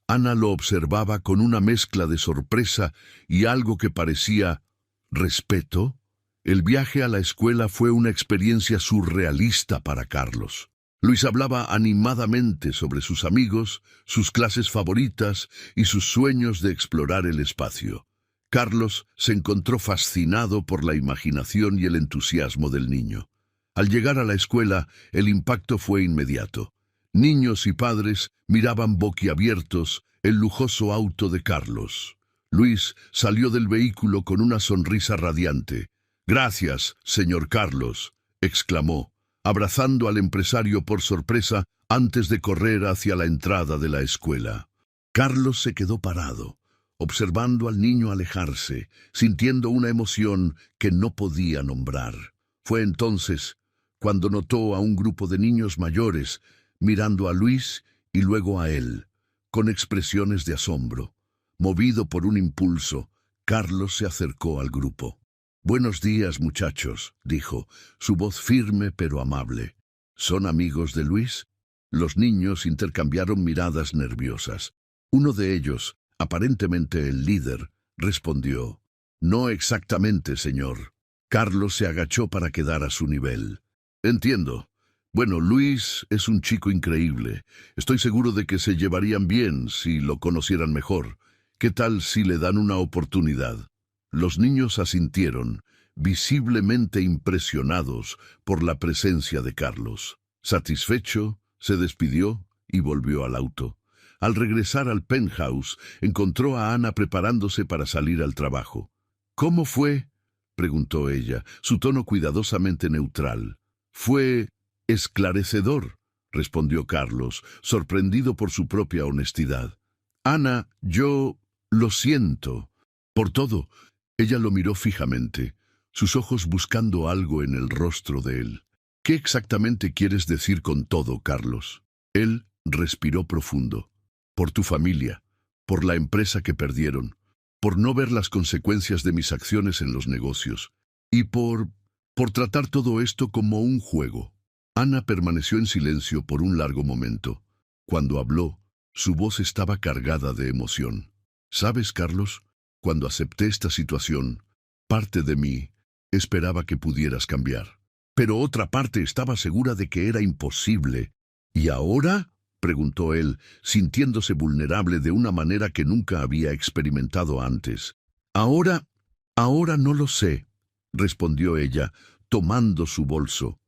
Ana lo observaba con una mezcla de sorpresa y algo que parecía respeto. El viaje a la escuela fue una experiencia surrealista para Carlos. Luis hablaba animadamente sobre sus amigos, sus clases favoritas y sus sueños de explorar el espacio. Carlos se encontró fascinado por la imaginación y el entusiasmo del niño. Al llegar a la escuela, el impacto fue inmediato. Niños y padres miraban boquiabiertos el lujoso auto de Carlos. Luis salió del vehículo con una sonrisa radiante. «Gracias, señor Carlos», exclamó, abrazando al empresario por sorpresa antes de correr hacia la entrada de la escuela. Carlos se quedó parado, observando al niño alejarse, sintiendo una emoción que no podía nombrar. Fue entonces cuando notó a un grupo de niños mayores mirando a Luis y luego a él, con expresiones de asombro. Movido por un impulso, Carlos se acercó al grupo. «Buenos días, muchachos», dijo, su voz firme pero amable. «¿Son amigos de Luis?». Los niños intercambiaron miradas nerviosas. Uno de ellos, aparentemente el líder, respondió: «No exactamente, señor». Carlos se agachó para quedar a su nivel. «Entiendo. Bueno, Luis es un chico increíble. Estoy seguro de que se llevarían bien si lo conocieran mejor. ¿Qué tal si le dan una oportunidad? Los niños asintieron, visiblemente impresionados por la presencia de Carlos. Satisfecho, se despidió y volvió al auto. Al regresar al penthouse, encontró a Ana preparándose para salir al trabajo. ¿Cómo fue?, preguntó ella, su tono cuidadosamente neutral. Fue esclarecedor, respondió Carlos, sorprendido por su propia honestidad. Ana, yo lo siento. Por todo. Ella lo miró fijamente, sus ojos buscando algo en el rostro de él. ¿Qué exactamente quieres decir con todo, Carlos? Él respiró profundo. Por tu familia, por la empresa que perdieron, por no ver las consecuencias de mis acciones en los negocios, y por tratar todo esto como un juego. Ana permaneció en silencio por un largo momento. Cuando habló, su voz estaba cargada de emoción. ¿Sabes, Carlos? Cuando acepté esta situación, parte de mí esperaba que pudieras cambiar. Pero otra parte estaba segura de que era imposible. ¿Y ahora?, preguntó él, sintiéndose vulnerable de una manera que nunca había experimentado antes. Ahora no lo sé, respondió ella, tomando su bolso.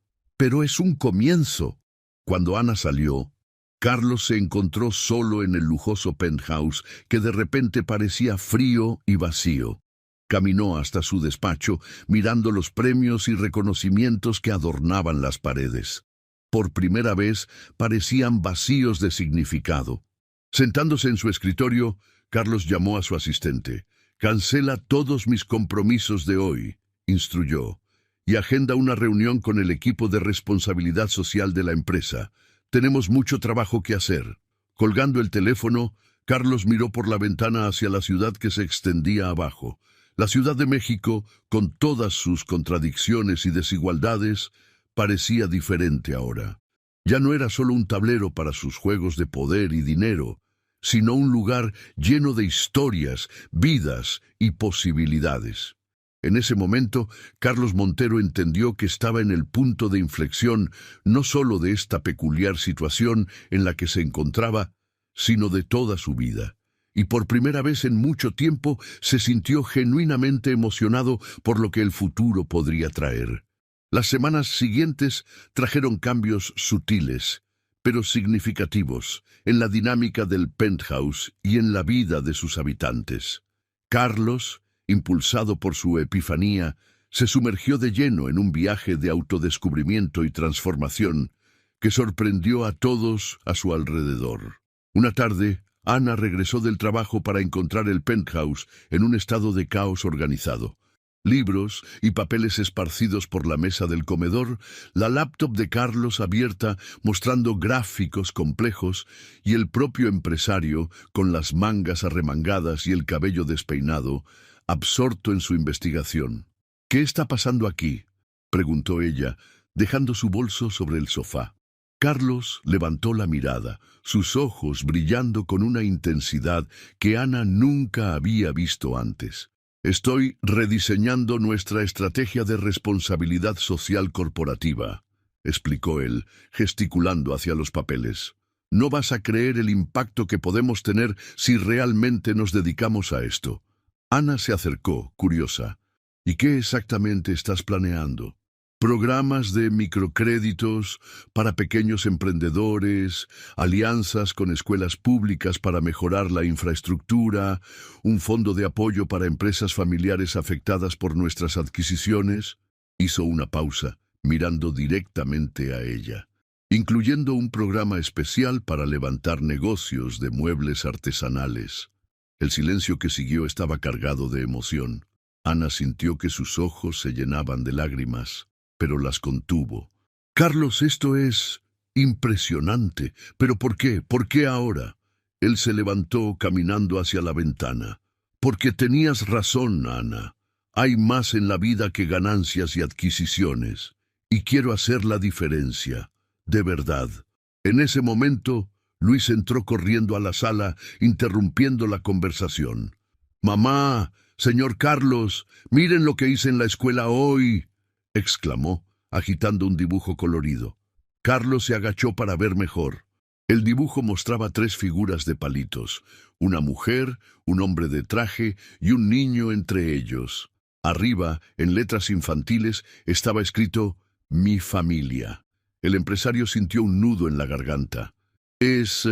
Pero es un comienzo. Cuando Ana salió, Carlos se encontró solo en el lujoso penthouse que de repente parecía frío y vacío. Caminó hasta su despacho, mirando los premios y reconocimientos que adornaban las paredes. Por primera vez parecían vacíos de significado. Sentándose en su escritorio, Carlos llamó a su asistente. «Cancela todos mis compromisos de hoy», instruyó, «y agenda una reunión con el equipo de responsabilidad social de la empresa. Tenemos mucho trabajo que hacer». Colgando el teléfono, Carlos miró por la ventana hacia la ciudad que se extendía abajo. La Ciudad de México, con todas sus contradicciones y desigualdades, parecía diferente ahora. Ya no era solo un tablero para sus juegos de poder y dinero, sino un lugar lleno de historias, vidas y posibilidades. En ese momento, Carlos Montero entendió que estaba en el punto de inflexión no solo de esta peculiar situación en la que se encontraba, sino de toda su vida. Y por primera vez en mucho tiempo se sintió genuinamente emocionado por lo que el futuro podría traer. Las semanas siguientes trajeron cambios sutiles, pero significativos, en la dinámica del penthouse y en la vida de sus habitantes. Carlos, impulsado por su epifanía, se sumergió de lleno en un viaje de autodescubrimiento y transformación que sorprendió a todos a su alrededor. Una tarde, Ana regresó del trabajo para encontrar el penthouse en un estado de caos organizado. Libros y papeles esparcidos por la mesa del comedor, la laptop de Carlos abierta mostrando gráficos complejos y el propio empresario con las mangas arremangadas y el cabello despeinado, absorto en su investigación. «¿Qué está pasando aquí?», preguntó ella, dejando su bolso sobre el sofá. Carlos levantó la mirada, sus ojos brillando con una intensidad que Ana nunca había visto antes. «Estoy rediseñando nuestra estrategia de responsabilidad social corporativa», explicó él, gesticulando hacia los papeles. «No vas a creer el impacto que podemos tener si realmente nos dedicamos a esto». Ana se acercó, curiosa. «¿Y qué exactamente estás planeando?» «Programas de microcréditos para pequeños emprendedores, alianzas con escuelas públicas para mejorar la infraestructura, un fondo de apoyo para empresas familiares afectadas por nuestras adquisiciones». Hizo una pausa, mirando directamente a ella. «Incluyendo un programa especial para levantar negocios de muebles artesanales». El silencio que siguió estaba cargado de emoción. Ana sintió que sus ojos se llenaban de lágrimas, pero las contuvo. «Carlos, esto es impresionante. ¿Pero por qué? ¿Por qué ahora?» Él se levantó caminando hacia la ventana. «Porque tenías razón, Ana. Hay más en la vida que ganancias y adquisiciones. Y quiero hacer la diferencia. De verdad». En ese momento, Luis entró corriendo a la sala, interrumpiendo la conversación. «Mamá, señor Carlos, miren lo que hice en la escuela hoy», exclamó, agitando un dibujo colorido. Carlos se agachó para ver mejor. El dibujo mostraba 3 figuras de palitos, una mujer, un hombre de traje y un niño entre ellos. Arriba, en letras infantiles, estaba escrito «Mi familia». El empresario sintió un nudo en la garganta. Es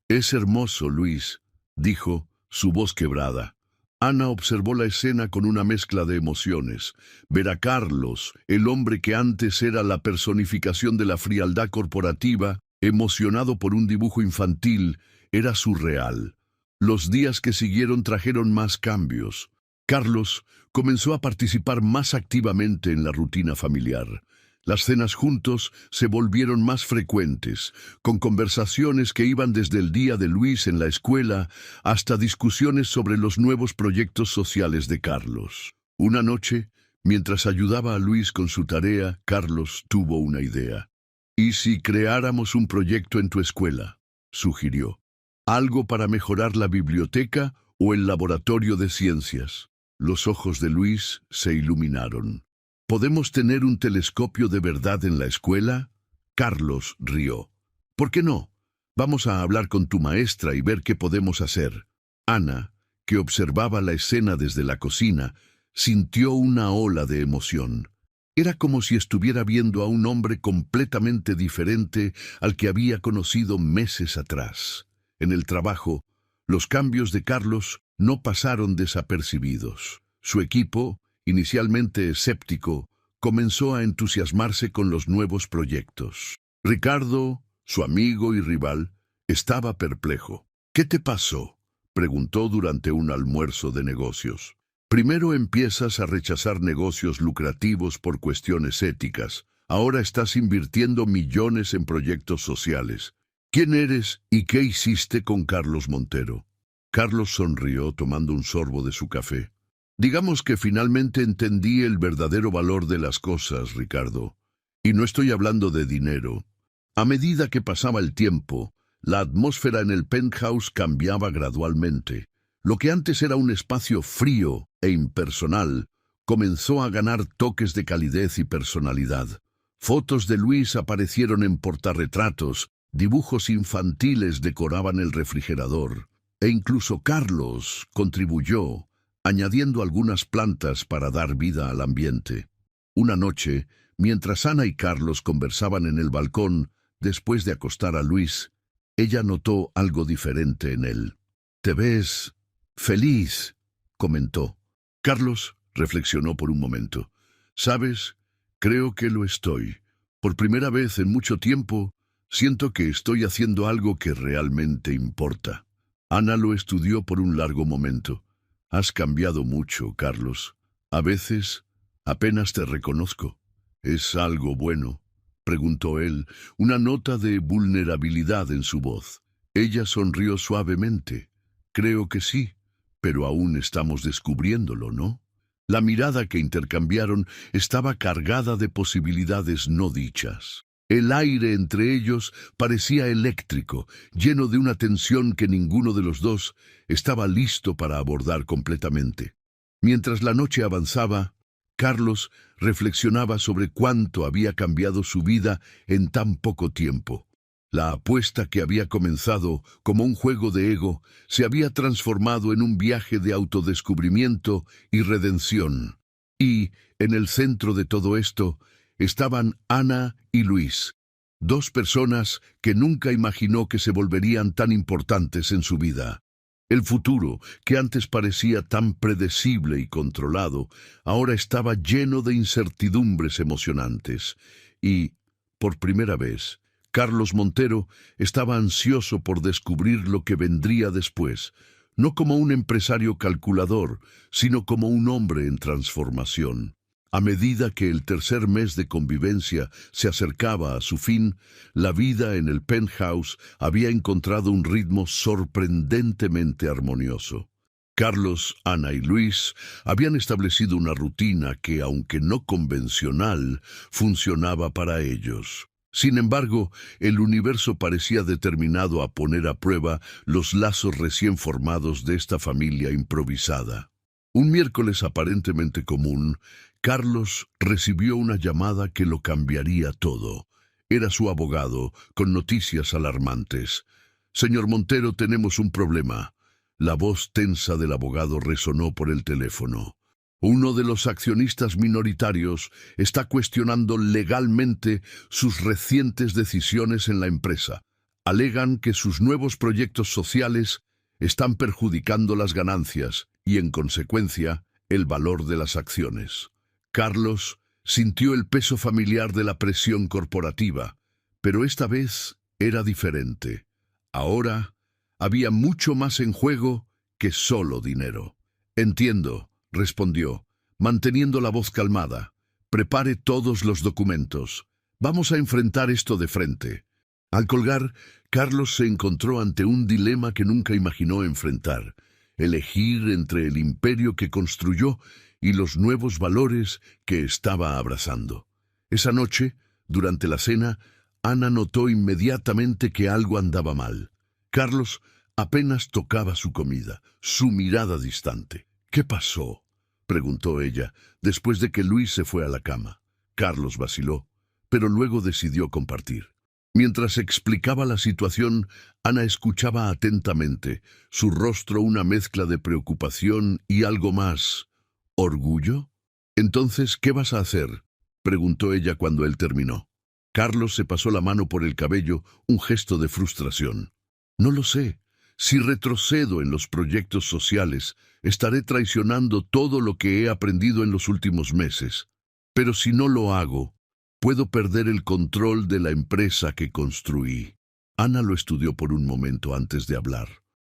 hermoso, Luis», dijo, su voz quebrada. Ana observó la escena con una mezcla de emociones. Ver a Carlos, el hombre que antes era la personificación de la frialdad corporativa, emocionado por un dibujo infantil, era surreal. Los días que siguieron trajeron más cambios. Carlos comenzó a participar más activamente en la rutina familiar. Las cenas juntos se volvieron más frecuentes, con conversaciones que iban desde el día de Luis en la escuela hasta discusiones sobre los nuevos proyectos sociales de Carlos. Una noche, mientras ayudaba a Luis con su tarea, Carlos tuvo una idea. «¿Y si creáramos un proyecto en tu escuela?», sugirió. «Algo para mejorar la biblioteca o el laboratorio de ciencias». Los ojos de Luis se iluminaron. «¿Podemos tener un telescopio de verdad en la escuela?». Carlos rió. «¿Por qué no? Vamos a hablar con tu maestra y ver qué podemos hacer». Ana, que observaba la escena desde la cocina, sintió una ola de emoción. Era como si estuviera viendo a un hombre completamente diferente al que había conocido meses atrás. En el trabajo, los cambios de Carlos no pasaron desapercibidos. Su equipo, inicialmente escéptico, comenzó a entusiasmarse con los nuevos proyectos. Ricardo, su amigo y rival, estaba perplejo. «¿Qué te pasó?», preguntó durante un almuerzo de negocios. «Primero empiezas a rechazar negocios lucrativos por cuestiones éticas. Ahora estás invirtiendo millones en proyectos sociales. ¿Quién eres y qué hiciste con Carlos Montero?». Carlos sonrió tomando un sorbo de su café. «Digamos que finalmente entendí el verdadero valor de las cosas, Ricardo. Y no estoy hablando de dinero. A medida que pasaba el tiempo, la atmósfera en el penthouse cambiaba gradualmente. Lo que antes era un espacio frío e impersonal, comenzó a ganar toques de calidez y personalidad. Fotos de Luis aparecieron en portarretratos, dibujos infantiles decoraban el refrigerador, e incluso Carlos contribuyó, añadiendo algunas plantas para dar vida al ambiente. Una noche, mientras Ana y Carlos conversaban en el balcón, después de acostar a Luis, ella notó algo diferente en él. «Te ves feliz», comentó. Carlos reflexionó por un momento. «¿Sabes? Creo que lo estoy. Por primera vez en mucho tiempo, siento que estoy haciendo algo que realmente importa». Ana lo estudió por un largo momento. «Has cambiado mucho, Carlos. A veces apenas te reconozco». «¿Es algo bueno?», preguntó él, una nota de vulnerabilidad en su voz. Ella sonrió suavemente. «Creo que sí, pero aún estamos descubriéndolo, ¿no?». La mirada que intercambiaron estaba cargada de posibilidades no dichas. El aire entre ellos parecía eléctrico, lleno de una tensión que ninguno de los dos estaba listo para abordar completamente. Mientras la noche avanzaba, Carlos reflexionaba sobre cuánto había cambiado su vida en tan poco tiempo. La apuesta que había comenzado como un juego de ego se había transformado en un viaje de autodescubrimiento y redención. Y, en el centro de todo esto, estaban Ana y Luis, 2 personas que nunca imaginó que se volverían tan importantes en su vida. El futuro, que antes parecía tan predecible y controlado, ahora estaba lleno de incertidumbres emocionantes. Y, por primera vez, Carlos Montero estaba ansioso por descubrir lo que vendría después, no como un empresario calculador, sino como un hombre en transformación. A medida que el tercer mes de convivencia se acercaba a su fin, la vida en el penthouse había encontrado un ritmo sorprendentemente armonioso. Carlos, Ana y Luis habían establecido una rutina que, aunque no convencional, funcionaba para ellos. Sin embargo, el universo parecía determinado a poner a prueba los lazos recién formados de esta familia improvisada. Un miércoles aparentemente común, Carlos recibió una llamada que lo cambiaría todo. Era su abogado, con noticias alarmantes. «Señor Montero, tenemos un problema». La voz tensa del abogado resonó por el teléfono. «Uno de los accionistas minoritarios está cuestionando legalmente sus recientes decisiones en la empresa. Alegan que sus nuevos proyectos sociales están perjudicando las ganancias y, en consecuencia, el valor de las acciones». Carlos sintió el peso familiar de la presión corporativa, pero esta vez era diferente. Ahora había mucho más en juego que solo dinero. «Entiendo», respondió, manteniendo la voz calmada. «Prepare todos los documentos. Vamos a enfrentar esto de frente». Al colgar, Carlos se encontró ante un dilema que nunca imaginó enfrentar: elegir entre el imperio que construyó y los nuevos valores que estaba abrazando. Esa noche, durante la cena, Ana notó inmediatamente que algo andaba mal. Carlos apenas tocaba su comida, su mirada distante. «¿Qué pasó?», preguntó ella, después de que Luis se fue a la cama. Carlos vaciló, pero luego decidió compartir. Mientras explicaba la situación, Ana escuchaba atentamente, su rostro una mezcla de preocupación y algo más. «¿Orgullo? Entonces, ¿qué vas a hacer?», preguntó ella cuando él terminó. Carlos se pasó la mano por el cabello, un gesto de frustración. «No lo sé. Si retrocedo en los proyectos sociales, estaré traicionando todo lo que he aprendido en los últimos meses. Pero si no lo hago, puedo perder el control de la empresa que construí». Ana lo estudió por un momento antes de hablar.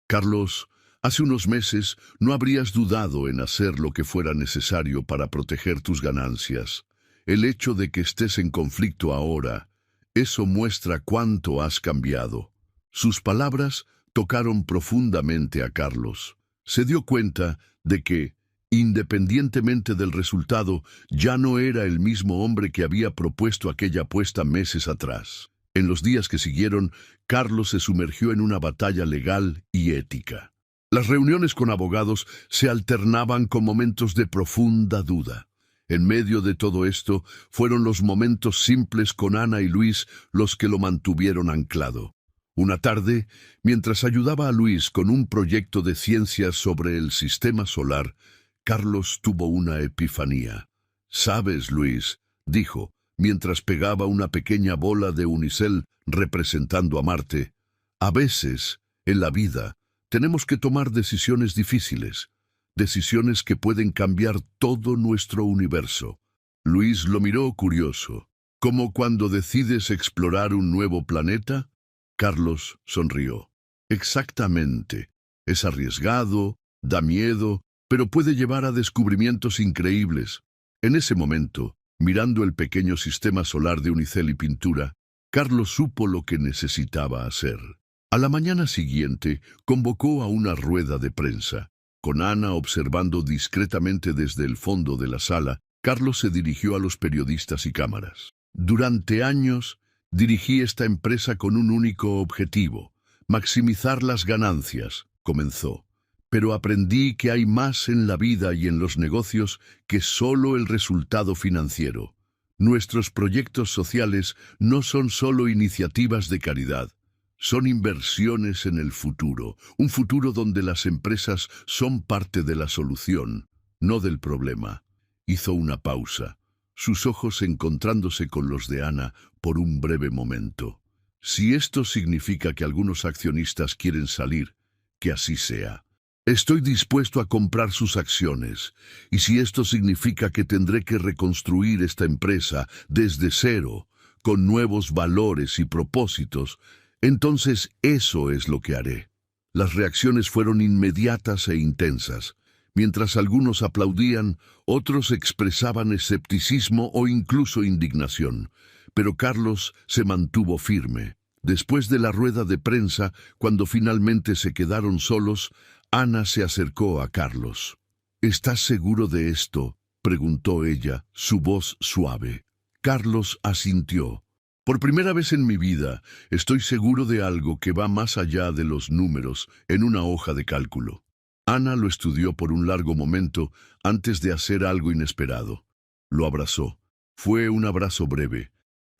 «Carlos, hace unos meses no habrías dudado en hacer lo que fuera necesario para proteger tus ganancias. El hecho de que estés en conflicto ahora, eso muestra cuánto has cambiado». Sus palabras tocaron profundamente a Carlos. Se dio cuenta de que, independientemente del resultado, ya no era el mismo hombre que había propuesto aquella apuesta meses atrás. En los días que siguieron, Carlos se sumergió en una batalla legal y ética. Las reuniones con abogados se alternaban con momentos de profunda duda. En medio de todo esto, fueron los momentos simples con Ana y Luis los que lo mantuvieron anclado. Una tarde, mientras ayudaba a Luis con un proyecto de ciencias sobre el sistema solar, Carlos tuvo una epifanía. «¿Sabes, Luis?», dijo, mientras pegaba una pequeña bola de unicel representando a Marte, «a veces, en la vida, tenemos que tomar decisiones difíciles, decisiones que pueden cambiar todo nuestro universo». Luis lo miró curioso. «¿Como cuando decides explorar un nuevo planeta?». Carlos sonrió. «Exactamente. Es arriesgado, da miedo, pero puede llevar a descubrimientos increíbles». En ese momento, mirando el pequeño sistema solar de unicel y pintura, Carlos supo lo que necesitaba hacer. A la mañana siguiente, convocó a una rueda de prensa. Con Ana observando discretamente desde el fondo de la sala, Carlos se dirigió a los periodistas y cámaras. «Durante años, dirigí esta empresa con un único objetivo: maximizar las ganancias», comenzó. «Pero aprendí que hay más en la vida y en los negocios que solo el resultado financiero. Nuestros proyectos sociales no son solo iniciativas de caridad. Son inversiones en el futuro, un futuro donde las empresas son parte de la solución, no del problema». Hizo una pausa, sus ojos encontrándose con los de Ana por un breve momento. «Si esto significa que algunos accionistas quieren salir, que así sea. Estoy dispuesto a comprar sus acciones, y si esto significa que tendré que reconstruir esta empresa desde cero, con nuevos valores y propósitos, entonces eso es lo que haré». Las reacciones fueron inmediatas e intensas. Mientras algunos aplaudían, otros expresaban escepticismo o incluso indignación. Pero Carlos se mantuvo firme. Después de la rueda de prensa, cuando finalmente se quedaron solos, Ana se acercó a Carlos. «¿Estás seguro de esto?», preguntó ella, su voz suave. Carlos asintió. «Por primera vez en mi vida, estoy seguro de algo que va más allá de los números en una hoja de cálculo». Ana lo estudió por un largo momento antes de hacer algo inesperado. Lo abrazó. Fue un abrazo breve,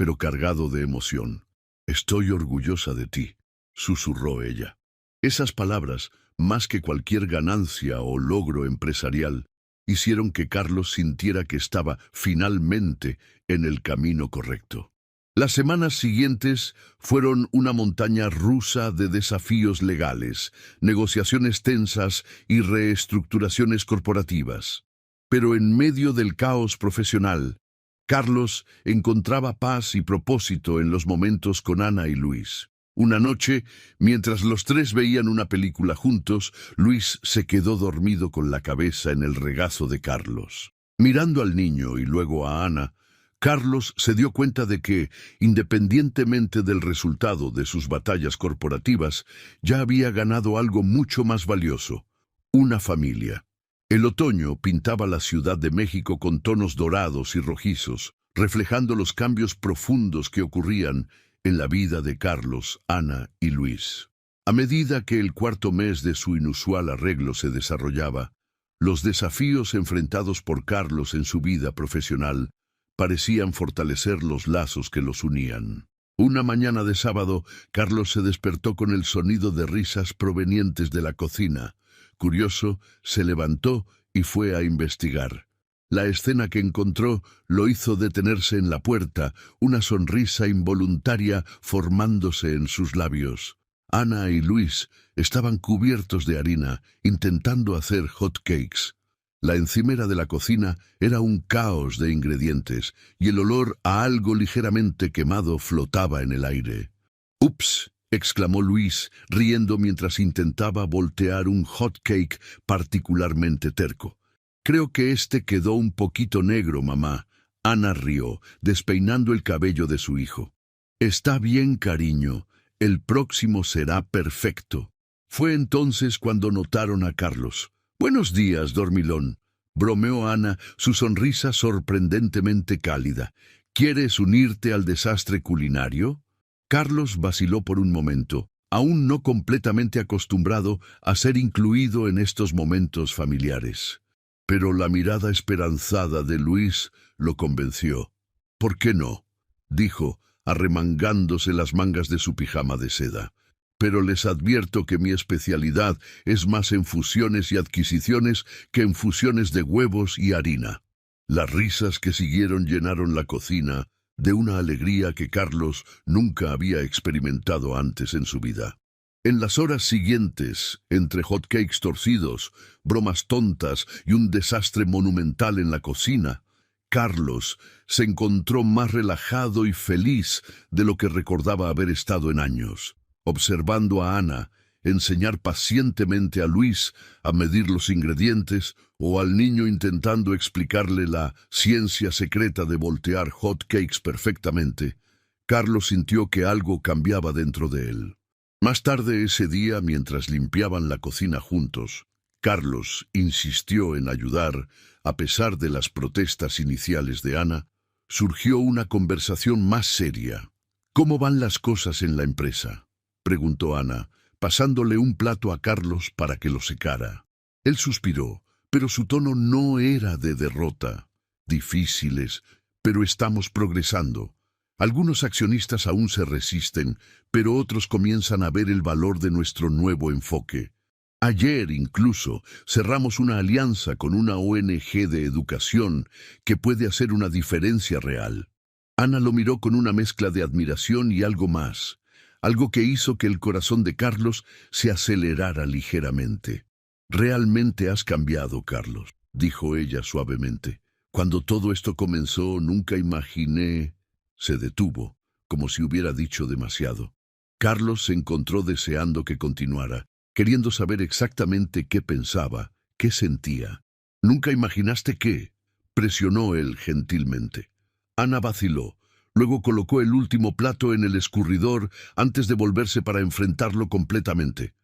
pero cargado de emoción. «Estoy orgullosa de ti», susurró ella. Esas palabras, más que cualquier ganancia o logro empresarial, hicieron que Carlos sintiera que estaba finalmente en el camino correcto. Las semanas siguientes fueron una montaña rusa de desafíos legales, negociaciones tensas y reestructuraciones corporativas. Pero en medio del caos profesional, Carlos encontraba paz y propósito en los momentos con Ana y Luis. Una noche, mientras los tres veían una película juntos, Luis se quedó dormido con la cabeza en el regazo de Carlos. Mirando al niño y luego a Ana, Carlos se dio cuenta de que, independientemente del resultado de sus batallas corporativas, ya había ganado algo mucho más valioso: una familia. El otoño pintaba la Ciudad de México con tonos dorados y rojizos, reflejando los cambios profundos que ocurrían en la vida de Carlos, Ana y Luis. A medida que el cuarto mes de su inusual arreglo se desarrollaba, los desafíos enfrentados por Carlos en su vida profesional parecían fortalecer los lazos que los unían. Una mañana de sábado, Carlos se despertó con el sonido de risas provenientes de la cocina. Curioso, se levantó y fue a investigar. La escena que encontró lo hizo detenerse en la puerta, una sonrisa involuntaria formándose en sus labios. Ana y Luis estaban cubiertos de harina, intentando hacer hot cakes. La encimera de la cocina era un caos de ingredientes, y el olor a algo ligeramente quemado flotaba en el aire. «¡Ups!», exclamó Luis, riendo mientras intentaba voltear un hot cake particularmente terco. «Creo que este quedó un poquito negro, mamá». Ana rió, despeinando el cabello de su hijo. «Está bien, cariño. El próximo será perfecto». Fue entonces cuando notaron a Carlos. «Buenos días, dormilón», bromeó Ana, su sonrisa sorprendentemente cálida. «¿Quieres unirte al desastre culinario?». Carlos vaciló por un momento, aún no completamente acostumbrado a ser incluido en estos momentos familiares. Pero la mirada esperanzada de Luis lo convenció. «¿Por qué no?», dijo, arremangándose las mangas de su pijama de seda. «Pero les advierto que mi especialidad es más en fusiones y adquisiciones que en fusiones de huevos y harina». Las risas que siguieron llenaron la cocina de una alegría que Carlos nunca había experimentado antes en su vida. En las horas siguientes, entre hotcakes torcidos, bromas tontas y un desastre monumental en la cocina, Carlos se encontró más relajado y feliz de lo que recordaba haber estado en años. Observando a Ana enseñar pacientemente a Luis a medir los ingredientes, o al niño intentando explicarle la ciencia secreta de voltear hot cakes perfectamente, Carlos sintió que algo cambiaba dentro de él. Más tarde ese día, mientras limpiaban la cocina juntos, Carlos insistió en ayudar, a pesar de las protestas iniciales de Ana. Surgió una conversación más seria. «¿Cómo van las cosas en la empresa?», preguntó Ana, pasándole un plato a Carlos para que lo secara. Él suspiró, pero su tono no era de derrota. «Difíciles, pero estamos progresando. Algunos accionistas aún se resisten, pero otros comienzan a ver el valor de nuestro nuevo enfoque. Ayer incluso cerramos una alianza con una ONG de educación que puede hacer una diferencia real». Ana lo miró con una mezcla de admiración y algo más, algo que hizo que el corazón de Carlos se acelerara ligeramente. «Realmente has cambiado, Carlos», dijo ella suavemente. «Cuando todo esto comenzó, nunca imaginé...». Se detuvo, como si hubiera dicho demasiado. Carlos se encontró deseando que continuara, queriendo saber exactamente qué pensaba, qué sentía. «¿Nunca imaginaste qué?», presionó él gentilmente. Ana vaciló. Luego colocó el último plato en el escurridor antes de volverse para enfrentarlo completamente.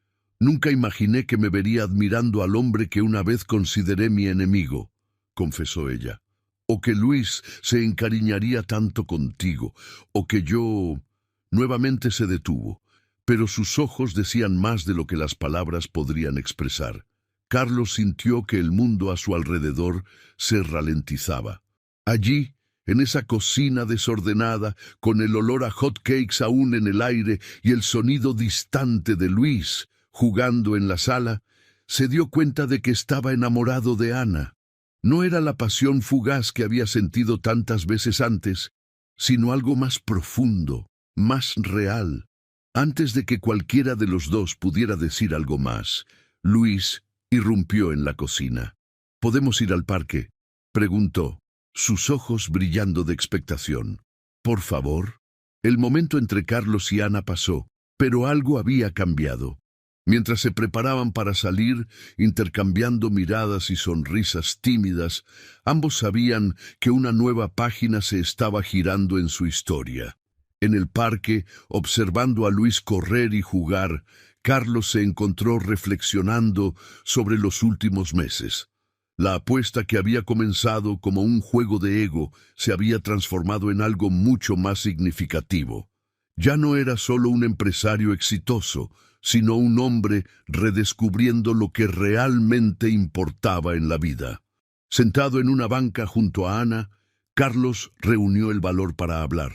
«Nunca imaginé que me vería admirando al hombre que una vez consideré mi enemigo», confesó ella. «O que Luis se encariñaría tanto contigo, o que yo...». Nuevamente se detuvo, pero sus ojos decían más de lo que las palabras podrían expresar. Carlos sintió que el mundo a su alrededor se ralentizaba. Allí, en esa cocina desordenada, con el olor a hot cakes aún en el aire y el sonido distante de Luis jugando en la sala, se dio cuenta de que estaba enamorado de Ana. No era la pasión fugaz que había sentido tantas veces antes, sino algo más profundo, más real. Antes de que cualquiera de los dos pudiera decir algo más, Luis irrumpió en la cocina. «¿Podemos ir al parque?», preguntó, sus ojos brillando de expectación. «¿Por favor?». El momento entre Carlos y Ana pasó, pero algo había cambiado. Mientras se preparaban para salir, intercambiando miradas y sonrisas tímidas, ambos sabían que una nueva página se estaba girando en su historia. En el parque, observando a Luis correr y jugar, Carlos se encontró reflexionando sobre los últimos meses. La apuesta que había comenzado como un juego de ego se había transformado en algo mucho más significativo. Ya no era solo un empresario exitoso, sino un hombre redescubriendo lo que realmente importaba en la vida. Sentado en una banca junto a Ana, Carlos reunió el valor para hablar.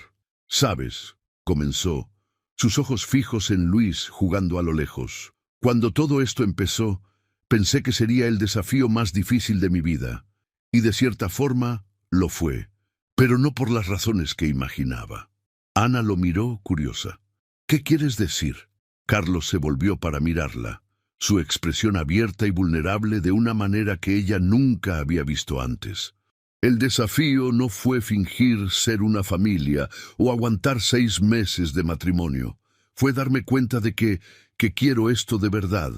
«¿Sabes?», comenzó, sus ojos fijos en Luis jugando a lo lejos. «Cuando todo esto empezó, pensé que sería el desafío más difícil de mi vida. Y de cierta forma, lo fue, pero no por las razones que imaginaba». Ana lo miró curiosa. «¿Qué quieres decir?». Carlos se volvió para mirarla, su expresión abierta y vulnerable de una manera que ella nunca había visto antes. «El desafío no fue fingir ser una familia o aguantar 6 meses de matrimonio. Fue darme cuenta de que quiero esto de verdad.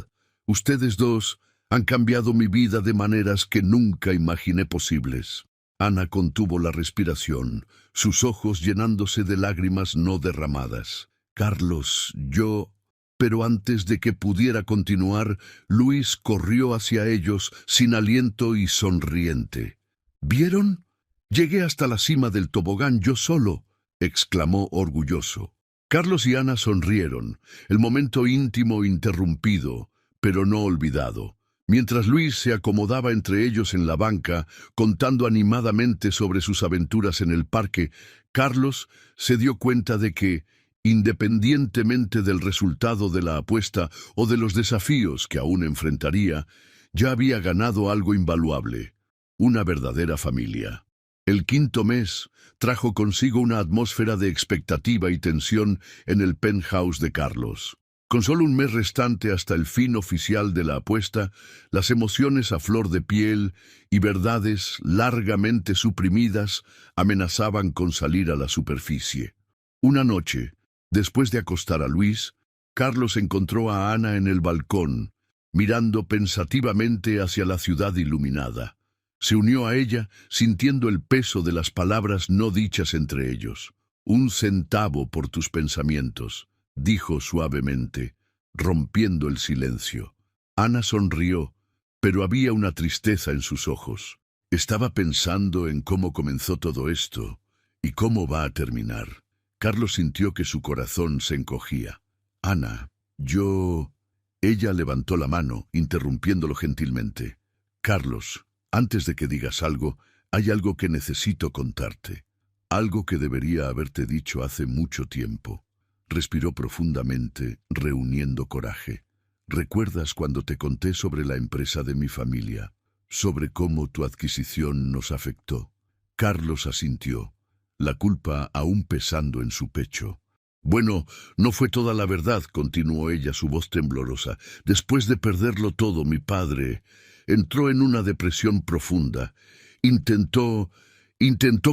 Ustedes dos han cambiado mi vida de maneras que nunca imaginé posibles». Ana contuvo la respiración, sus ojos llenándose de lágrimas no derramadas. «Carlos, yo...». Pero antes de que pudiera continuar, Luis corrió hacia ellos sin aliento y sonriente. «¿Vieron? Llegué hasta la cima del tobogán yo solo», exclamó orgulloso. Carlos y Ana sonrieron, el momento íntimo interrumpido, pero no olvidado. Mientras Luis se acomodaba entre ellos en la banca, contando animadamente sobre sus aventuras en el parque, Carlos se dio cuenta de que, independientemente del resultado de la apuesta o de los desafíos que aún enfrentaría, ya había ganado algo invaluable: una verdadera familia. El 5.º mes trajo consigo una atmósfera de expectativa y tensión en el penthouse de Carlos. Con solo un mes restante hasta el fin oficial de la apuesta, las emociones a flor de piel y verdades largamente suprimidas amenazaban con salir a la superficie. Una noche, después de acostar a Luis, Carlos encontró a Ana en el balcón, mirando pensativamente hacia la ciudad iluminada. Se unió a ella, sintiendo el peso de las palabras no dichas entre ellos. «1 centavo por tus pensamientos», dijo suavemente, rompiendo el silencio. Ana sonrió, pero había una tristeza en sus ojos. Estaba pensando en cómo comenzó todo esto y cómo va a terminar. Carlos sintió que su corazón se encogía. «Ana, yo...». Ella levantó la mano, interrumpiéndolo gentilmente. «Carlos, antes de que digas algo, hay algo que necesito contarte. Algo que debería haberte dicho hace mucho tiempo». Respiró profundamente, reuniendo coraje. «¿Recuerdas cuando te conté sobre la empresa de mi familia? Sobre cómo tu adquisición nos afectó?» Carlos asintió, la culpa aún pesando en su pecho. «Bueno, no fue toda la verdad», continuó ella, su voz temblorosa. «Después de perderlo todo, mi padre entró en una depresión profunda. Intentó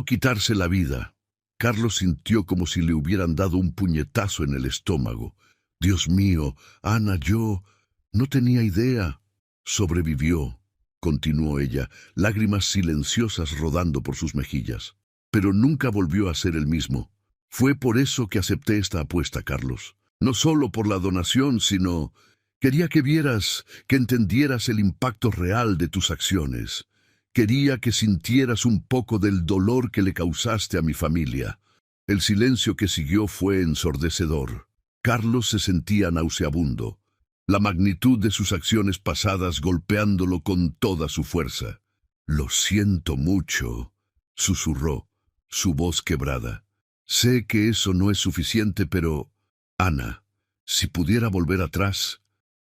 quitarse la vida». Carlos sintió como si le hubieran dado un puñetazo en el estómago. «Dios mío, Ana, yo no tenía idea». «Sobrevivió», continuó ella, lágrimas silenciosas rodando por sus mejillas. «Pero nunca volvió a ser el mismo. Fue por eso que acepté esta apuesta, Carlos. No solo por la donación, sino... quería que vieras, que entendieras el impacto real de tus acciones. Quería que sintieras un poco del dolor que le causaste a mi familia». El silencio que siguió fue ensordecedor. Carlos se sentía nauseabundo, la magnitud de sus acciones pasadas golpeándolo con toda su fuerza. «Lo siento mucho», susurró, su voz quebrada. Sé que eso no es suficiente, pero... Ana, si pudiera volver atrás...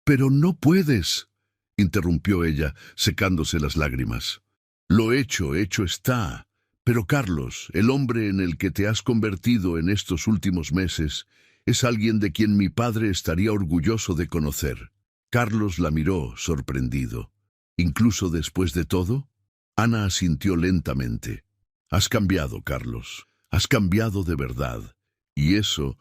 Pero no puedes, interrumpió ella, secándose las lágrimas. Lo hecho está. Pero Carlos, el hombre en el que te has convertido en estos últimos meses, es alguien de quien mi padre estaría orgulloso de conocer. Carlos la miró, sorprendido. ¿Incluso después de todo? Ana asintió lentamente. Has cambiado, Carlos. Has cambiado de verdad. Y eso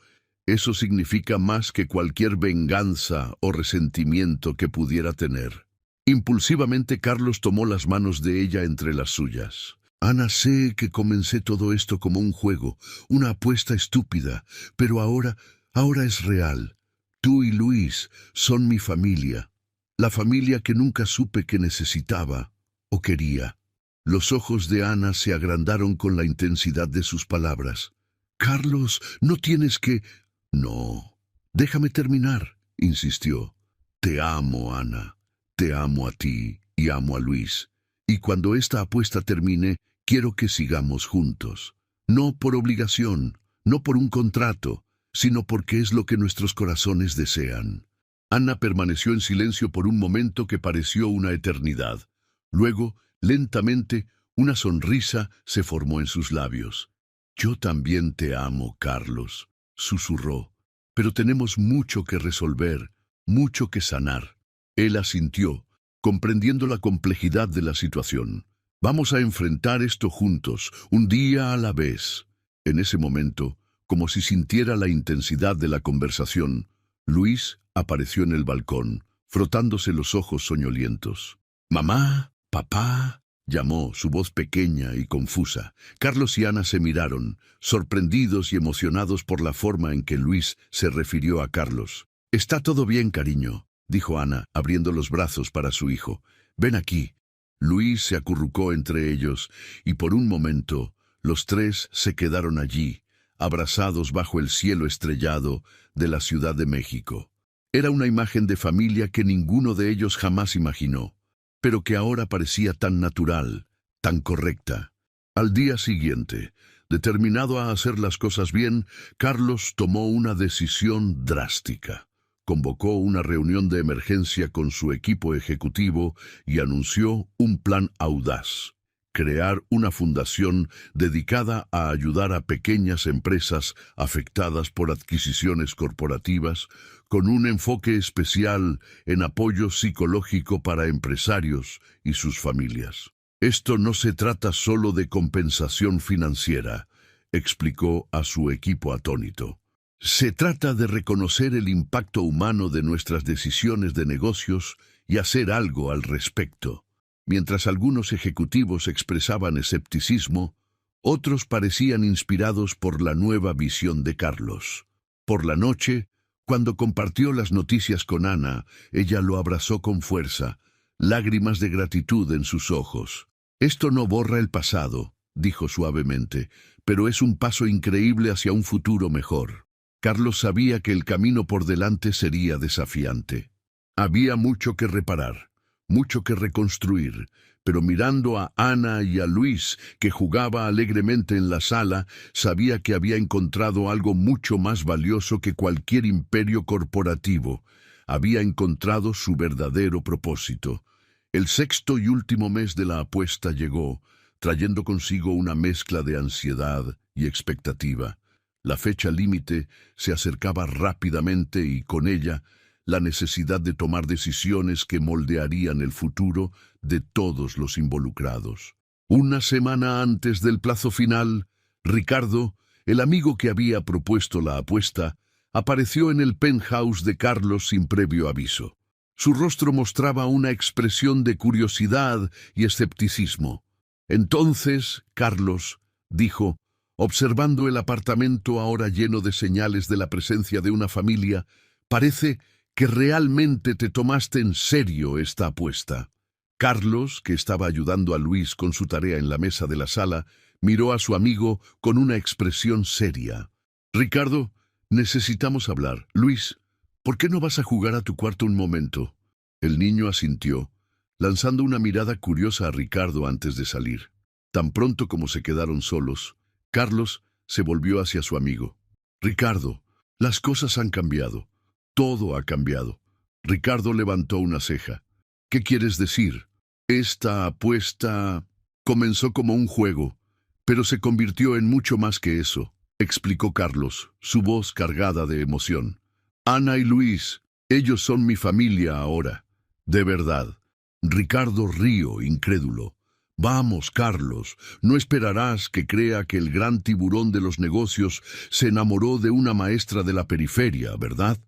significa más que cualquier venganza o resentimiento que pudiera tener. Impulsivamente Carlos tomó las manos de ella entre las suyas. Ana, sé que comencé todo esto como un juego, una apuesta estúpida, pero ahora es real. Tú y Luis son mi familia, la familia que nunca supe que necesitaba o quería. Los ojos de Ana se agrandaron con la intensidad de sus palabras. Carlos, no tienes que... No, déjame terminar, insistió. Te amo, Ana. Te amo a ti y amo a Luis. Y cuando esta apuesta termine, quiero que sigamos juntos. No por obligación, no por un contrato, sino porque es lo que nuestros corazones desean. Ana permaneció en silencio por un momento que pareció una eternidad. Luego, lentamente, una sonrisa se formó en sus labios. Yo también te amo, Carlos, susurró. Pero tenemos mucho que resolver, mucho que sanar. Él asintió, comprendiendo la complejidad de la situación. Vamos a enfrentar esto juntos, un día a la vez. En ese momento, como si sintiera la intensidad de la conversación, Luis apareció en el balcón, frotándose los ojos soñolientos. «Mamá, papá», llamó, su voz pequeña y confusa. Carlos y Ana se miraron, sorprendidos y emocionados por la forma en que Luis se refirió a Carlos. «Está todo bien, cariño», dijo Ana, abriendo los brazos para su hijo. «Ven aquí». Luis se acurrucó entre ellos, y por un momento los tres se quedaron allí, abrazados bajo el cielo estrellado de la Ciudad de México. Era una imagen de familia que ninguno de ellos jamás imaginó, pero que ahora parecía tan natural, tan correcta. Al día siguiente, determinado a hacer las cosas bien, Carlos tomó una decisión drástica. Convocó una reunión de emergencia con su equipo ejecutivo y anunció un plan audaz: crear una fundación dedicada a ayudar a pequeñas empresas afectadas por adquisiciones corporativas, con un enfoque especial en apoyo psicológico para empresarios y sus familias. Esto no se trata solo de compensación financiera, explicó a su equipo atónito. Se trata de reconocer el impacto humano de nuestras decisiones de negocios y hacer algo al respecto. Mientras algunos ejecutivos expresaban escepticismo, otros parecían inspirados por la nueva visión de Carlos. Por la noche, cuando compartió las noticias con Ana, ella lo abrazó con fuerza, lágrimas de gratitud en sus ojos. «Esto no borra el pasado», dijo suavemente, «pero es un paso increíble hacia un futuro mejor». Carlos sabía que el camino por delante sería desafiante. Había mucho que reparar, mucho que reconstruir, pero mirando a Ana y a Luis, que jugaba alegremente en la sala, sabía que había encontrado algo mucho más valioso que cualquier imperio corporativo. Había encontrado su verdadero propósito. El sexto y último mes de la apuesta llegó, trayendo consigo una mezcla de ansiedad y expectativa. La fecha límite se acercaba rápidamente y con ella la necesidad de tomar decisiones que moldearían el futuro de todos los involucrados. Una semana antes del plazo final, Ricardo, el amigo que había propuesto la apuesta, apareció en el penthouse de Carlos sin previo aviso. Su rostro mostraba una expresión de curiosidad y escepticismo. Entonces, Carlos dijo, observando el apartamento ahora lleno de señales de la presencia de una familia, «Parece que realmente te tomaste en serio esta apuesta». Carlos, que estaba ayudando a Luis con su tarea en la mesa de la sala, miró a su amigo con una expresión seria. «Ricardo, necesitamos hablar. Luis, ¿por qué no vas a jugar a tu cuarto un momento?» El niño asintió, lanzando una mirada curiosa a Ricardo antes de salir. Tan pronto como se quedaron solos, Carlos se volvió hacia su amigo. Ricardo, las cosas han cambiado. Todo ha cambiado. Ricardo levantó una ceja. ¿Qué quieres decir? Esta apuesta comenzó como un juego, pero se convirtió en mucho más que eso, explicó Carlos, su voz cargada de emoción. Ana y Luis, ellos son mi familia ahora. De verdad. Ricardo rió, incrédulo. Vamos, Carlos, no esperarás que crea que el gran tiburón de los negocios se enamoró de una maestra de la periferia, ¿verdad?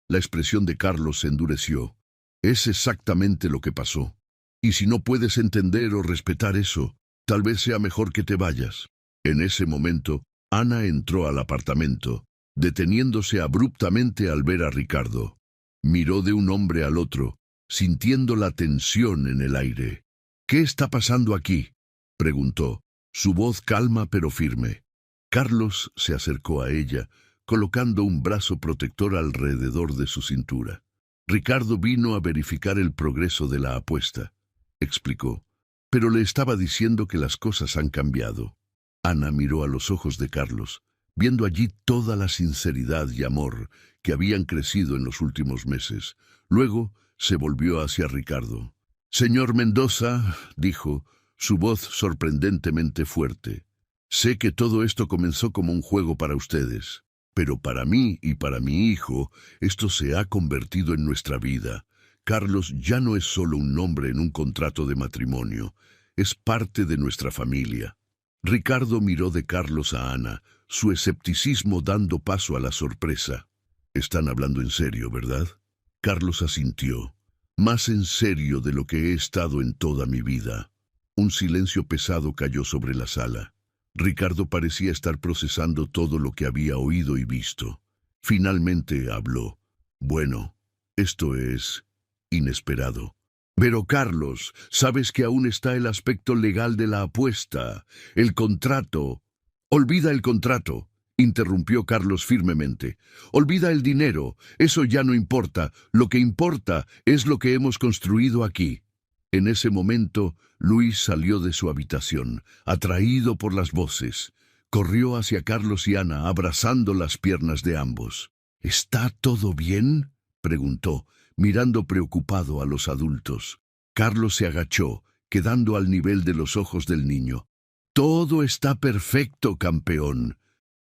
La expresión de Carlos se endureció. Es exactamente lo que pasó. Y si no puedes entender o respetar eso, tal vez sea mejor que te vayas. En ese momento, Ana entró al apartamento, deteniéndose abruptamente al ver a Ricardo. Miró de un hombre al otro, sintiendo la tensión en el aire. ¿Qué está pasando aquí?, preguntó, su voz calma pero firme. Carlos se acercó a ella, colocando un brazo protector alrededor de su cintura. Ricardo vino a verificar el progreso de la apuesta, explicó, pero le estaba diciendo que las cosas han cambiado. Ana miró a los ojos de Carlos, viendo allí toda la sinceridad y amor que habían crecido en los últimos meses. Luego se volvió hacia Ricardo. Señor Mendoza, dijo, su voz sorprendentemente fuerte, sé que todo esto comenzó como un juego para ustedes, pero para mí y para mi hijo, esto se ha convertido en nuestra vida. Carlos ya no es solo un nombre en un contrato de matrimonio, es parte de nuestra familia. Ricardo miró de Carlos a Ana, su escepticismo dando paso a la sorpresa. Están hablando en serio, ¿verdad? Carlos asintió. Más en serio de lo que he estado en toda mi vida. Un silencio pesado cayó sobre la sala. Ricardo parecía estar procesando todo lo que había oído y visto. Finalmente habló. Bueno, esto es inesperado. Pero Carlos, sabes que aún está el aspecto legal de la apuesta, el contrato. Olvida el contrato, interrumpió Carlos firmemente. Olvida el dinero, eso ya no importa. Lo que importa es lo que hemos construido aquí. En ese momento, Luis salió de su habitación, atraído por las voces. Corrió hacia Carlos y Ana, abrazando las piernas de ambos. ¿Está todo bien?, preguntó, mirando preocupado a los adultos. Carlos se agachó, quedando al nivel de los ojos del niño. Todo está perfecto, campeón.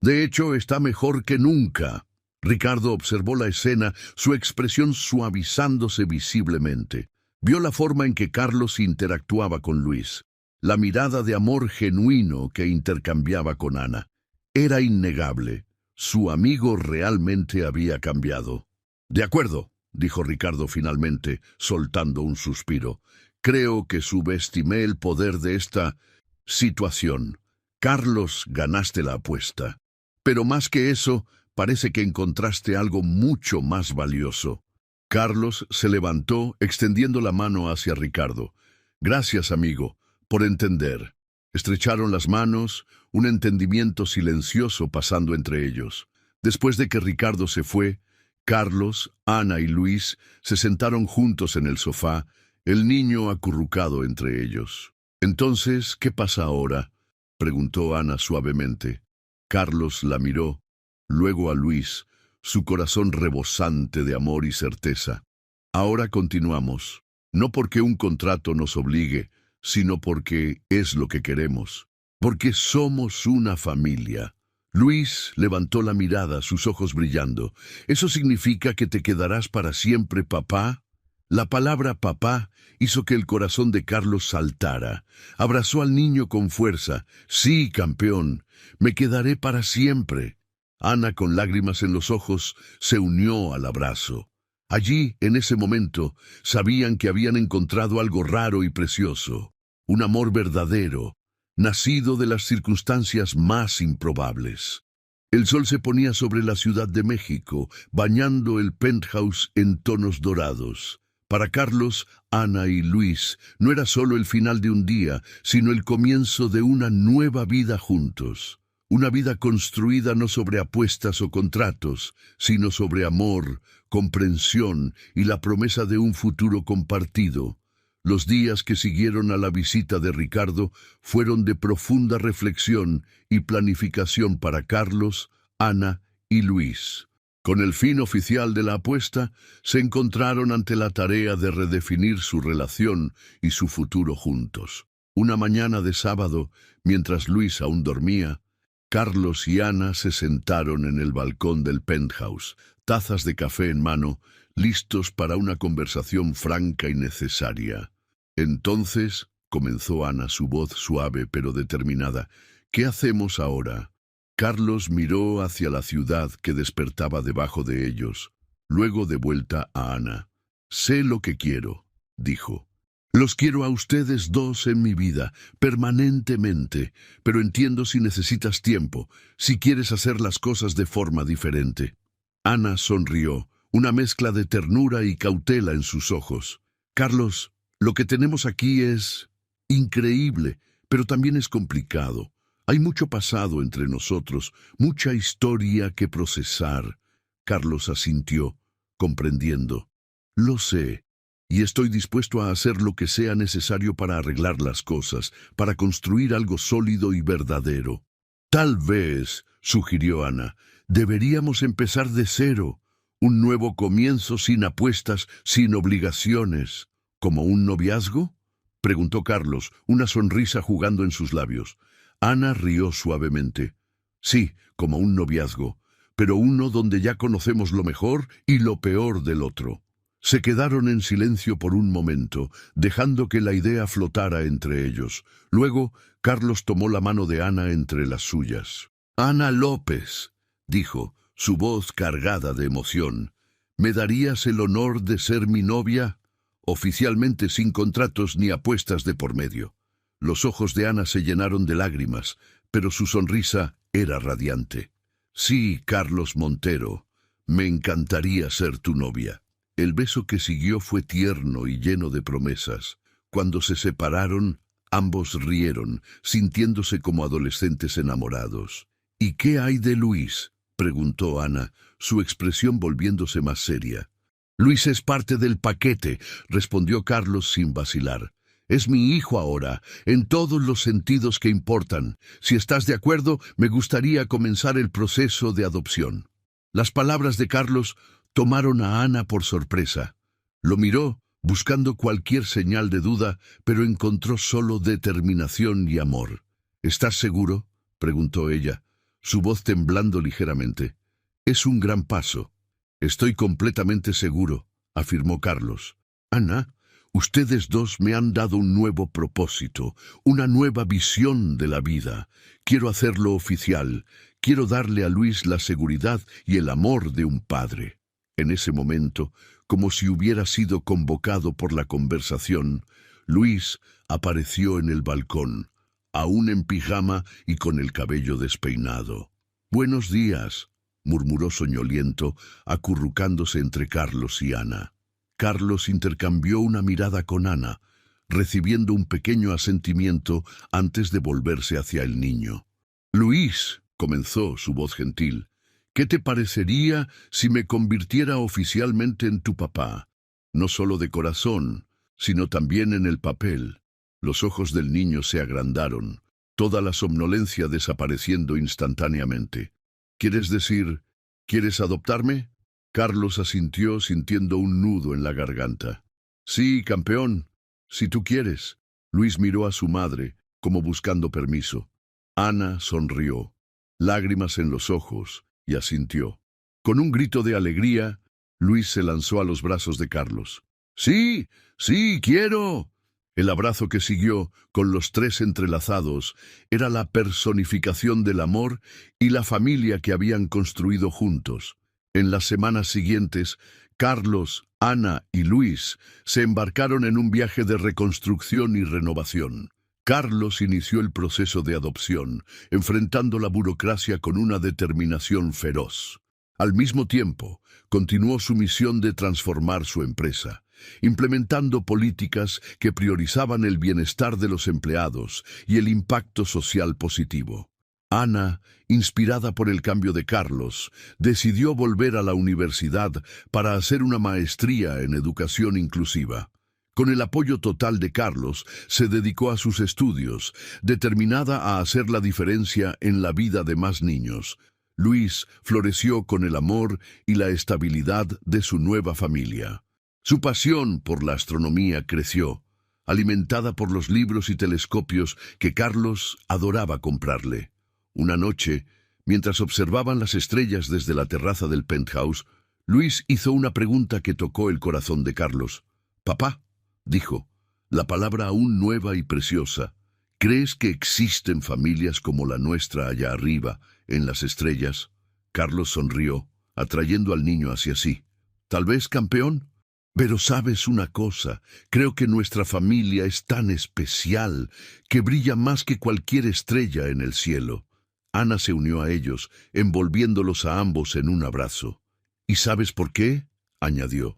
De hecho, está mejor que nunca. Ricardo observó la escena, su expresión suavizándose visiblemente. Vio la forma en que Carlos interactuaba con Luis, la mirada de amor genuino que intercambiaba con Ana. Era innegable. Su amigo realmente había cambiado. De acuerdo, dijo Ricardo finalmente, soltando un suspiro. Creo que subestimé el poder de esta situación. Carlos, ganaste la apuesta. Pero más que eso, parece que encontraste algo mucho más valioso. Carlos se levantó, extendiendo la mano hacia Ricardo. Gracias, amigo, por entender. Estrecharon las manos, un entendimiento silencioso pasando entre ellos. Después de que Ricardo se fue, Carlos, Ana y Luis se sentaron juntos en el sofá, el niño acurrucado entre ellos. Entonces, ¿qué pasa ahora?, preguntó Ana suavemente. Carlos la miró, luego a Luis, su corazón rebosante de amor y certeza. Ahora continuamos, no porque un contrato nos obligue, sino porque es lo que queremos, porque somos una familia. Luis levantó la mirada, sus ojos brillando. ¿Eso significa que te quedarás para siempre, papá? La palabra papá hizo que el corazón de Carlos saltara. Abrazó al niño con fuerza. Sí, campeón, me quedaré para siempre. Ana, con lágrimas en los ojos, se unió al abrazo. Allí, en ese momento, sabían que habían encontrado algo raro y precioso, un amor verdadero, nacido de las circunstancias más improbables. El sol se ponía sobre la Ciudad de México, bañando el penthouse en tonos dorados. Para Carlos, Ana y Luis, no era solo el final de un día, sino el comienzo de una nueva vida juntos. Una vida construida no sobre apuestas o contratos, sino sobre amor, comprensión y la promesa de un futuro compartido. Los días que siguieron a la visita de Ricardo fueron de profunda reflexión y planificación para Carlos, Ana y Luis. Con el fin oficial de la apuesta, se encontraron ante la tarea de redefinir su relación y su futuro juntos. Una mañana de sábado, mientras Luis aún dormía, Carlos y Ana se sentaron en el balcón del penthouse, tazas de café en mano, listos para una conversación franca y necesaria. Entonces, comenzó Ana, su voz suave pero determinada, ¿qué hacemos ahora? Carlos miró hacia la ciudad que despertaba debajo de ellos, luego de vuelta a Ana. Sé lo que quiero, dijo. Los quiero a ustedes dos en mi vida, permanentemente, pero entiendo si necesitas tiempo, si quieres hacer las cosas de forma diferente. Ana sonrió, una mezcla de ternura y cautela en sus ojos. Carlos, lo que tenemos aquí es increíble, pero también es complicado. Hay mucho pasado entre nosotros, mucha historia que procesar. Carlos asintió, comprendiendo. Lo sé, y estoy dispuesto a hacer lo que sea necesario para arreglar las cosas, para construir algo sólido y verdadero. Tal vez, sugirió Ana, deberíamos empezar de cero, un nuevo comienzo sin apuestas, sin obligaciones. ¿Como un noviazgo?, preguntó Carlos, una sonrisa jugando en sus labios. Ana rió suavemente. Sí, como un noviazgo, pero uno donde ya conocemos lo mejor y lo peor del otro. Se quedaron en silencio por un momento, dejando que la idea flotara entre ellos. Luego, Carlos tomó la mano de Ana entre las suyas. Ana López, dijo, su voz cargada de emoción, ¿me darías el honor de ser mi novia? Oficialmente sin contratos ni apuestas de por medio. Los ojos de Ana se llenaron de lágrimas, pero su sonrisa era radiante. Sí, Carlos Montero, me encantaría ser tu novia. El beso que siguió fue tierno y lleno de promesas. Cuando se separaron, ambos rieron, sintiéndose como adolescentes enamorados. ¿Y qué hay de Luis?, preguntó Ana, su expresión volviéndose más seria. Luis es parte del paquete, respondió Carlos sin vacilar. Es mi hijo ahora, en todos los sentidos que importan. Si estás de acuerdo, me gustaría comenzar el proceso de adopción. Las palabras de Carlos tomaron a Ana por sorpresa. Lo miró, buscando cualquier señal de duda, pero encontró solo determinación y amor. ¿Estás seguro?, preguntó ella, su voz temblando ligeramente. Es un gran paso. Estoy completamente seguro, afirmó Carlos. Ana, ustedes dos me han dado un nuevo propósito, una nueva visión de la vida. Quiero hacerlo oficial. Quiero darle a Luis la seguridad y el amor de un padre. En ese momento, como si hubiera sido convocado por la conversación, Luis apareció en el balcón, aún en pijama y con el cabello despeinado. «Buenos días», murmuró soñoliento, acurrucándose entre Carlos y Ana. Carlos intercambió una mirada con Ana, recibiendo un pequeño asentimiento antes de volverse hacia el niño. «Luis», comenzó, su voz gentil, «¿qué te parecería si me convirtiera oficialmente en tu papá? No solo de corazón, sino también en el papel». Los ojos del niño se agrandaron, toda la somnolencia desapareciendo instantáneamente. «¿Quieres decir, quieres adoptarme?» Carlos asintió sintiendo un nudo en la garganta. «Sí, campeón, si tú quieres». Luis miró a su madre, como buscando permiso. Ana sonrió, lágrimas en los ojos, y asintió. Con un grito de alegría, Luis se lanzó a los brazos de Carlos. «Sí, sí, quiero». El abrazo que siguió, con los tres entrelazados, era la personificación del amor y la familia que habían construido juntos. En las semanas siguientes, Carlos, Ana y Luis se embarcaron en un viaje de reconstrucción y renovación. Carlos inició el proceso de adopción, enfrentando la burocracia con una determinación feroz. Al mismo tiempo, continuó su misión de transformar su empresa, implementando políticas que priorizaban el bienestar de los empleados y el impacto social positivo. Ana, inspirada por el cambio de Carlos, decidió volver a la universidad para hacer una maestría en educación inclusiva. Con el apoyo total de Carlos, se dedicó a sus estudios, determinada a hacer la diferencia en la vida de más niños. Luis floreció con el amor y la estabilidad de su nueva familia. Su pasión por la astronomía creció, alimentada por los libros y telescopios que Carlos adoraba comprarle. Una noche, mientras observaban las estrellas desde la terraza del penthouse, Luis hizo una pregunta que tocó el corazón de Carlos. «Papá», dijo, la palabra aún nueva y preciosa, «¿crees que existen familias como la nuestra allá arriba, en las estrellas?» Carlos sonrió, atrayendo al niño hacia sí. «Tal vez, campeón. Pero sabes una cosa, creo que nuestra familia es tan especial que brilla más que cualquier estrella en el cielo». Ana se unió a ellos, envolviéndolos a ambos en un abrazo. «¿Y sabes por qué?», añadió.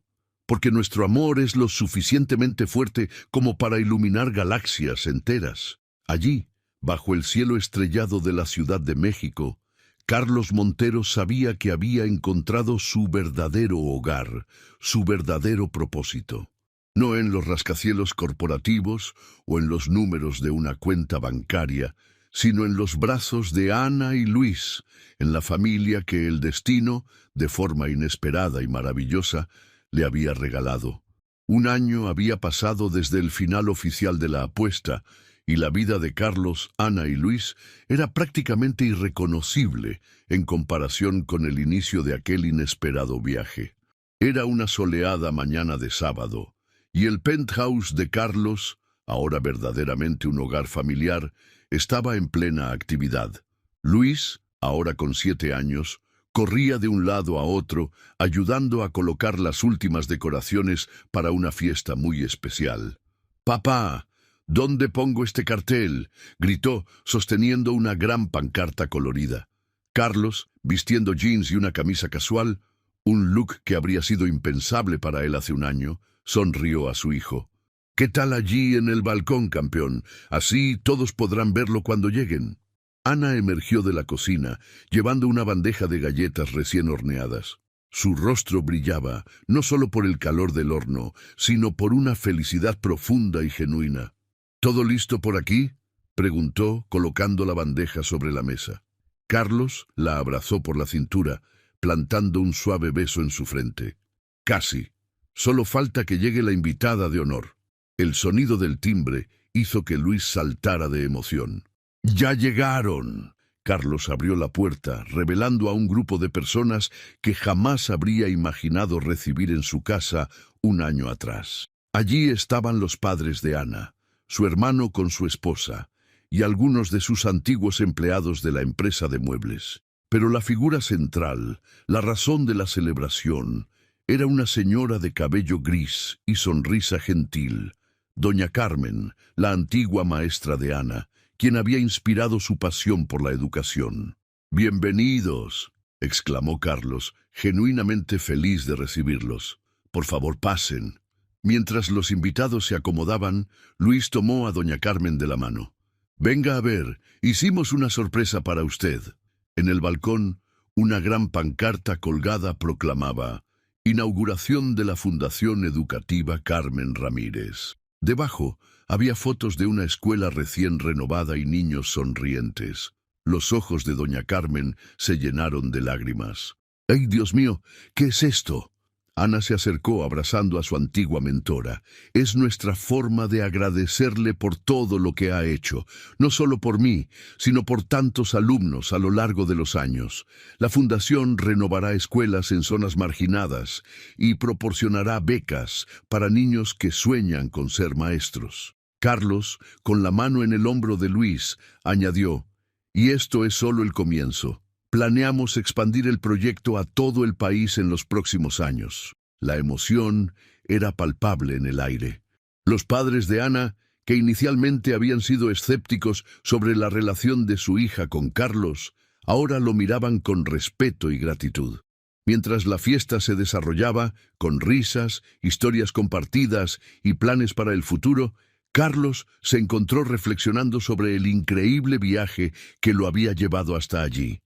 «Porque nuestro amor es lo suficientemente fuerte como para iluminar galaxias enteras». Allí, bajo el cielo estrellado de la Ciudad de México, Carlos Montero sabía que había encontrado su verdadero hogar, su verdadero propósito. No en los rascacielos corporativos o en los números de una cuenta bancaria, sino en los brazos de Ana y Luis, en la familia que el destino, de forma inesperada y maravillosa, le había regalado. Un año había pasado desde el final oficial de la apuesta, y la vida de Carlos, Ana y Luis era prácticamente irreconocible en comparación con el inicio de aquel inesperado viaje. Era una soleada mañana de sábado, y el penthouse de Carlos, ahora verdaderamente un hogar familiar, estaba en plena actividad. Luis, ahora con 7 años, corría de un lado a otro, ayudando a colocar las últimas decoraciones para una fiesta muy especial. «Papá, ¿dónde pongo este cartel?», gritó, sosteniendo una gran pancarta colorida. Carlos, vistiendo jeans y una camisa casual, un look que habría sido impensable para él hace un año, sonrió a su hijo. «¿Qué tal allí en el balcón, campeón? Así todos podrán verlo cuando lleguen». Ana emergió de la cocina, llevando una bandeja de galletas recién horneadas. Su rostro brillaba, no solo por el calor del horno, sino por una felicidad profunda y genuina. «¿Todo listo por aquí?», preguntó, colocando la bandeja sobre la mesa. Carlos la abrazó por la cintura, plantando un suave beso en su frente. «Casi. Solo falta que llegue la invitada de honor». El sonido del timbre hizo que Luis saltara de emoción. «¡Ya llegaron!». Carlos abrió la puerta, revelando a un grupo de personas que jamás habría imaginado recibir en su casa un año atrás. Allí estaban los padres de Ana, su hermano con su esposa, y algunos de sus antiguos empleados de la empresa de muebles. Pero la figura central, la razón de la celebración, era una señora de cabello gris y sonrisa gentil, doña Carmen, la antigua maestra de Ana, quien había inspirado su pasión por la educación. «Bienvenidos», exclamó Carlos, genuinamente feliz de recibirlos. «Por favor, pasen». Mientras los invitados se acomodaban, Luis tomó a doña Carmen de la mano. «Venga a ver, hicimos una sorpresa para usted». En el balcón, una gran pancarta colgada proclamaba: «Inauguración de la Fundación Educativa Carmen Ramírez». Debajo había fotos de una escuela recién renovada y niños sonrientes. Los ojos de doña Carmen se llenaron de lágrimas. «¡Ay, Dios mío! ¿Qué es esto?». Ana se acercó abrazando a su antigua mentora. «Es nuestra forma de agradecerle por todo lo que ha hecho, no solo por mí, sino por tantos alumnos a lo largo de los años. La Fundación renovará escuelas en zonas marginadas y proporcionará becas para niños que sueñan con ser maestros». Carlos, con la mano en el hombro de Luis, añadió: «Y esto es solo el comienzo. Planeamos expandir el proyecto a todo el país en los próximos años». La emoción era palpable en el aire. Los padres de Ana, que inicialmente habían sido escépticos sobre la relación de su hija con Carlos, ahora lo miraban con respeto y gratitud. Mientras la fiesta se desarrollaba, con risas, historias compartidas y planes para el futuro, Carlos se encontró reflexionando sobre el increíble viaje que lo había llevado hasta allí.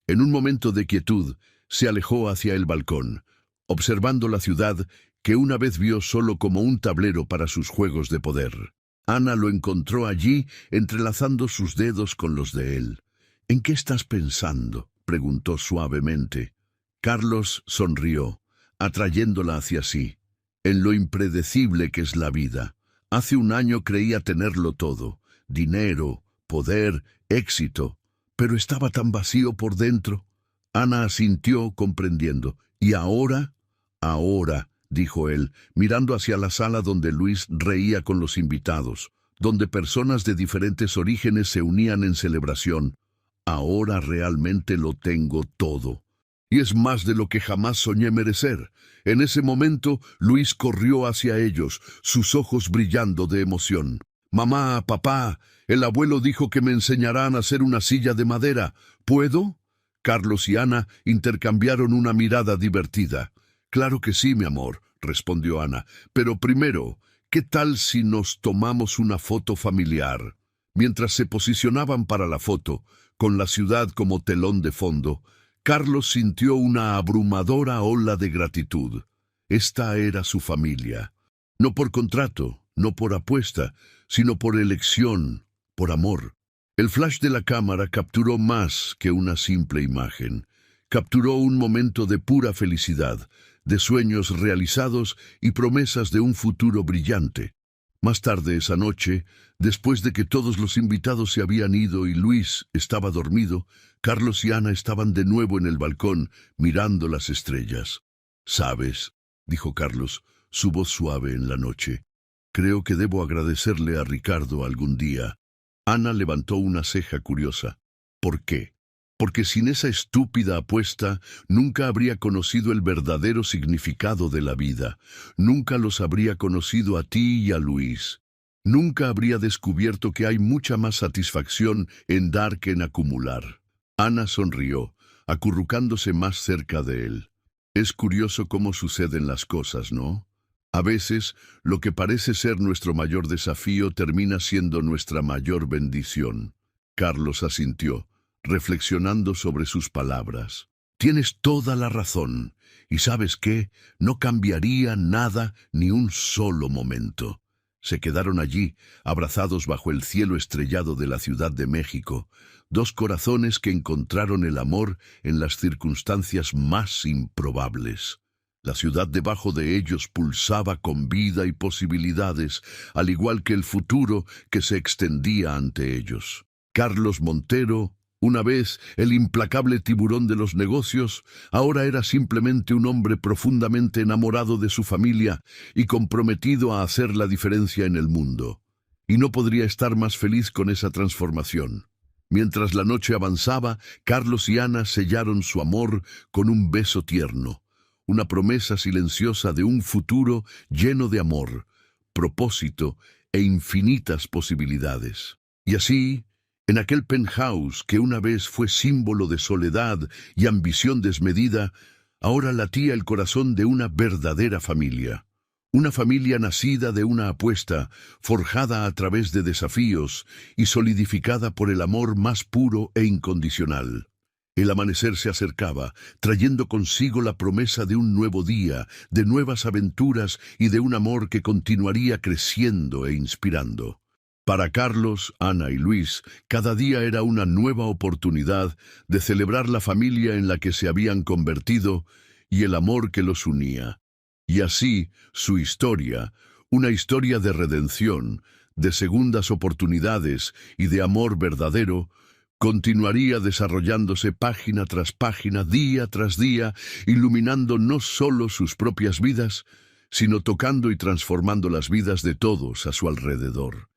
En un momento de quietud, se alejó hacia el balcón, observando la ciudad que una vez vio solo como un tablero para sus juegos de poder. Ana lo encontró allí, entrelazando sus dedos con los de él. «¿En qué estás pensando?», preguntó suavemente. Carlos sonrió, atrayéndola hacia sí. «En lo impredecible que es la vida. Hace un año creía tenerlo todo: dinero, poder, éxito, pero estaba tan vacío por dentro». Ana asintió, comprendiendo. «¿Y ahora?». «Ahora», dijo él, mirando hacia la sala donde Luis reía con los invitados, donde personas de diferentes orígenes se unían en celebración. «Ahora realmente lo tengo todo. Y es más de lo que jamás soñé merecer». En ese momento, Luis corrió hacia ellos, sus ojos brillando de emoción. «Mamá, papá, el abuelo dijo que me enseñarán a hacer una silla de madera. ¿Puedo?». Carlos y Ana intercambiaron una mirada divertida. «Claro que sí, mi amor», respondió Ana. «Pero primero, ¿qué tal si nos tomamos una foto familiar?». Mientras se posicionaban para la foto, con la ciudad como telón de fondo, Carlos sintió una abrumadora ola de gratitud. Esta era su familia. No por contrato, no por apuesta, sino por elección, por amor. El flash de la cámara capturó más que una simple imagen. Capturó un momento de pura felicidad, de sueños realizados y promesas de un futuro brillante. Más tarde esa noche, después de que todos los invitados se habían ido y Luis estaba dormido, Carlos y Ana estaban de nuevo en el balcón, mirando las estrellas. «¿Sabes?», dijo Carlos, su voz suave en la noche. «Creo que debo agradecerle a Ricardo algún día». Ana levantó una ceja curiosa. «¿Por qué?». «Porque sin esa estúpida apuesta nunca habría conocido el verdadero significado de la vida. Nunca los habría conocido a ti y a Luis. Nunca habría descubierto que hay mucha más satisfacción en dar que en acumular». Ana sonrió, acurrucándose más cerca de él. «Es curioso cómo suceden las cosas, ¿no? A veces, lo que parece ser nuestro mayor desafío termina siendo nuestra mayor bendición». Carlos asintió, reflexionando sobre sus palabras. «Tienes toda la razón. ¿Y sabes qué? No cambiaría nada ni un solo momento». Se quedaron allí, abrazados bajo el cielo estrellado de la Ciudad de México, dos corazones que encontraron el amor en las circunstancias más improbables. La ciudad debajo de ellos pulsaba con vida y posibilidades, al igual que el futuro que se extendía ante ellos. Carlos Montero, una vez el implacable tiburón de los negocios, ahora era simplemente un hombre profundamente enamorado de su familia y comprometido a hacer la diferencia en el mundo. Y no podría estar más feliz con esa transformación. Mientras la noche avanzaba, Carlos y Ana sellaron su amor con un beso tierno, una promesa silenciosa de un futuro lleno de amor, propósito e infinitas posibilidades. Y así, en aquel penthouse que una vez fue símbolo de soledad y ambición desmedida, ahora latía el corazón de una verdadera familia. Una familia nacida de una apuesta, forjada a través de desafíos y solidificada por el amor más puro e incondicional. El amanecer se acercaba, trayendo consigo la promesa de un nuevo día, de nuevas aventuras y de un amor que continuaría creciendo e inspirando. Para Carlos, Ana y Luis, cada día era una nueva oportunidad de celebrar la familia en la que se habían convertido y el amor que los unía. Y así, su historia, una historia de redención, de segundas oportunidades y de amor verdadero, continuaría desarrollándose página tras página, día tras día, iluminando no solo sus propias vidas, sino tocando y transformando las vidas de todos a su alrededor.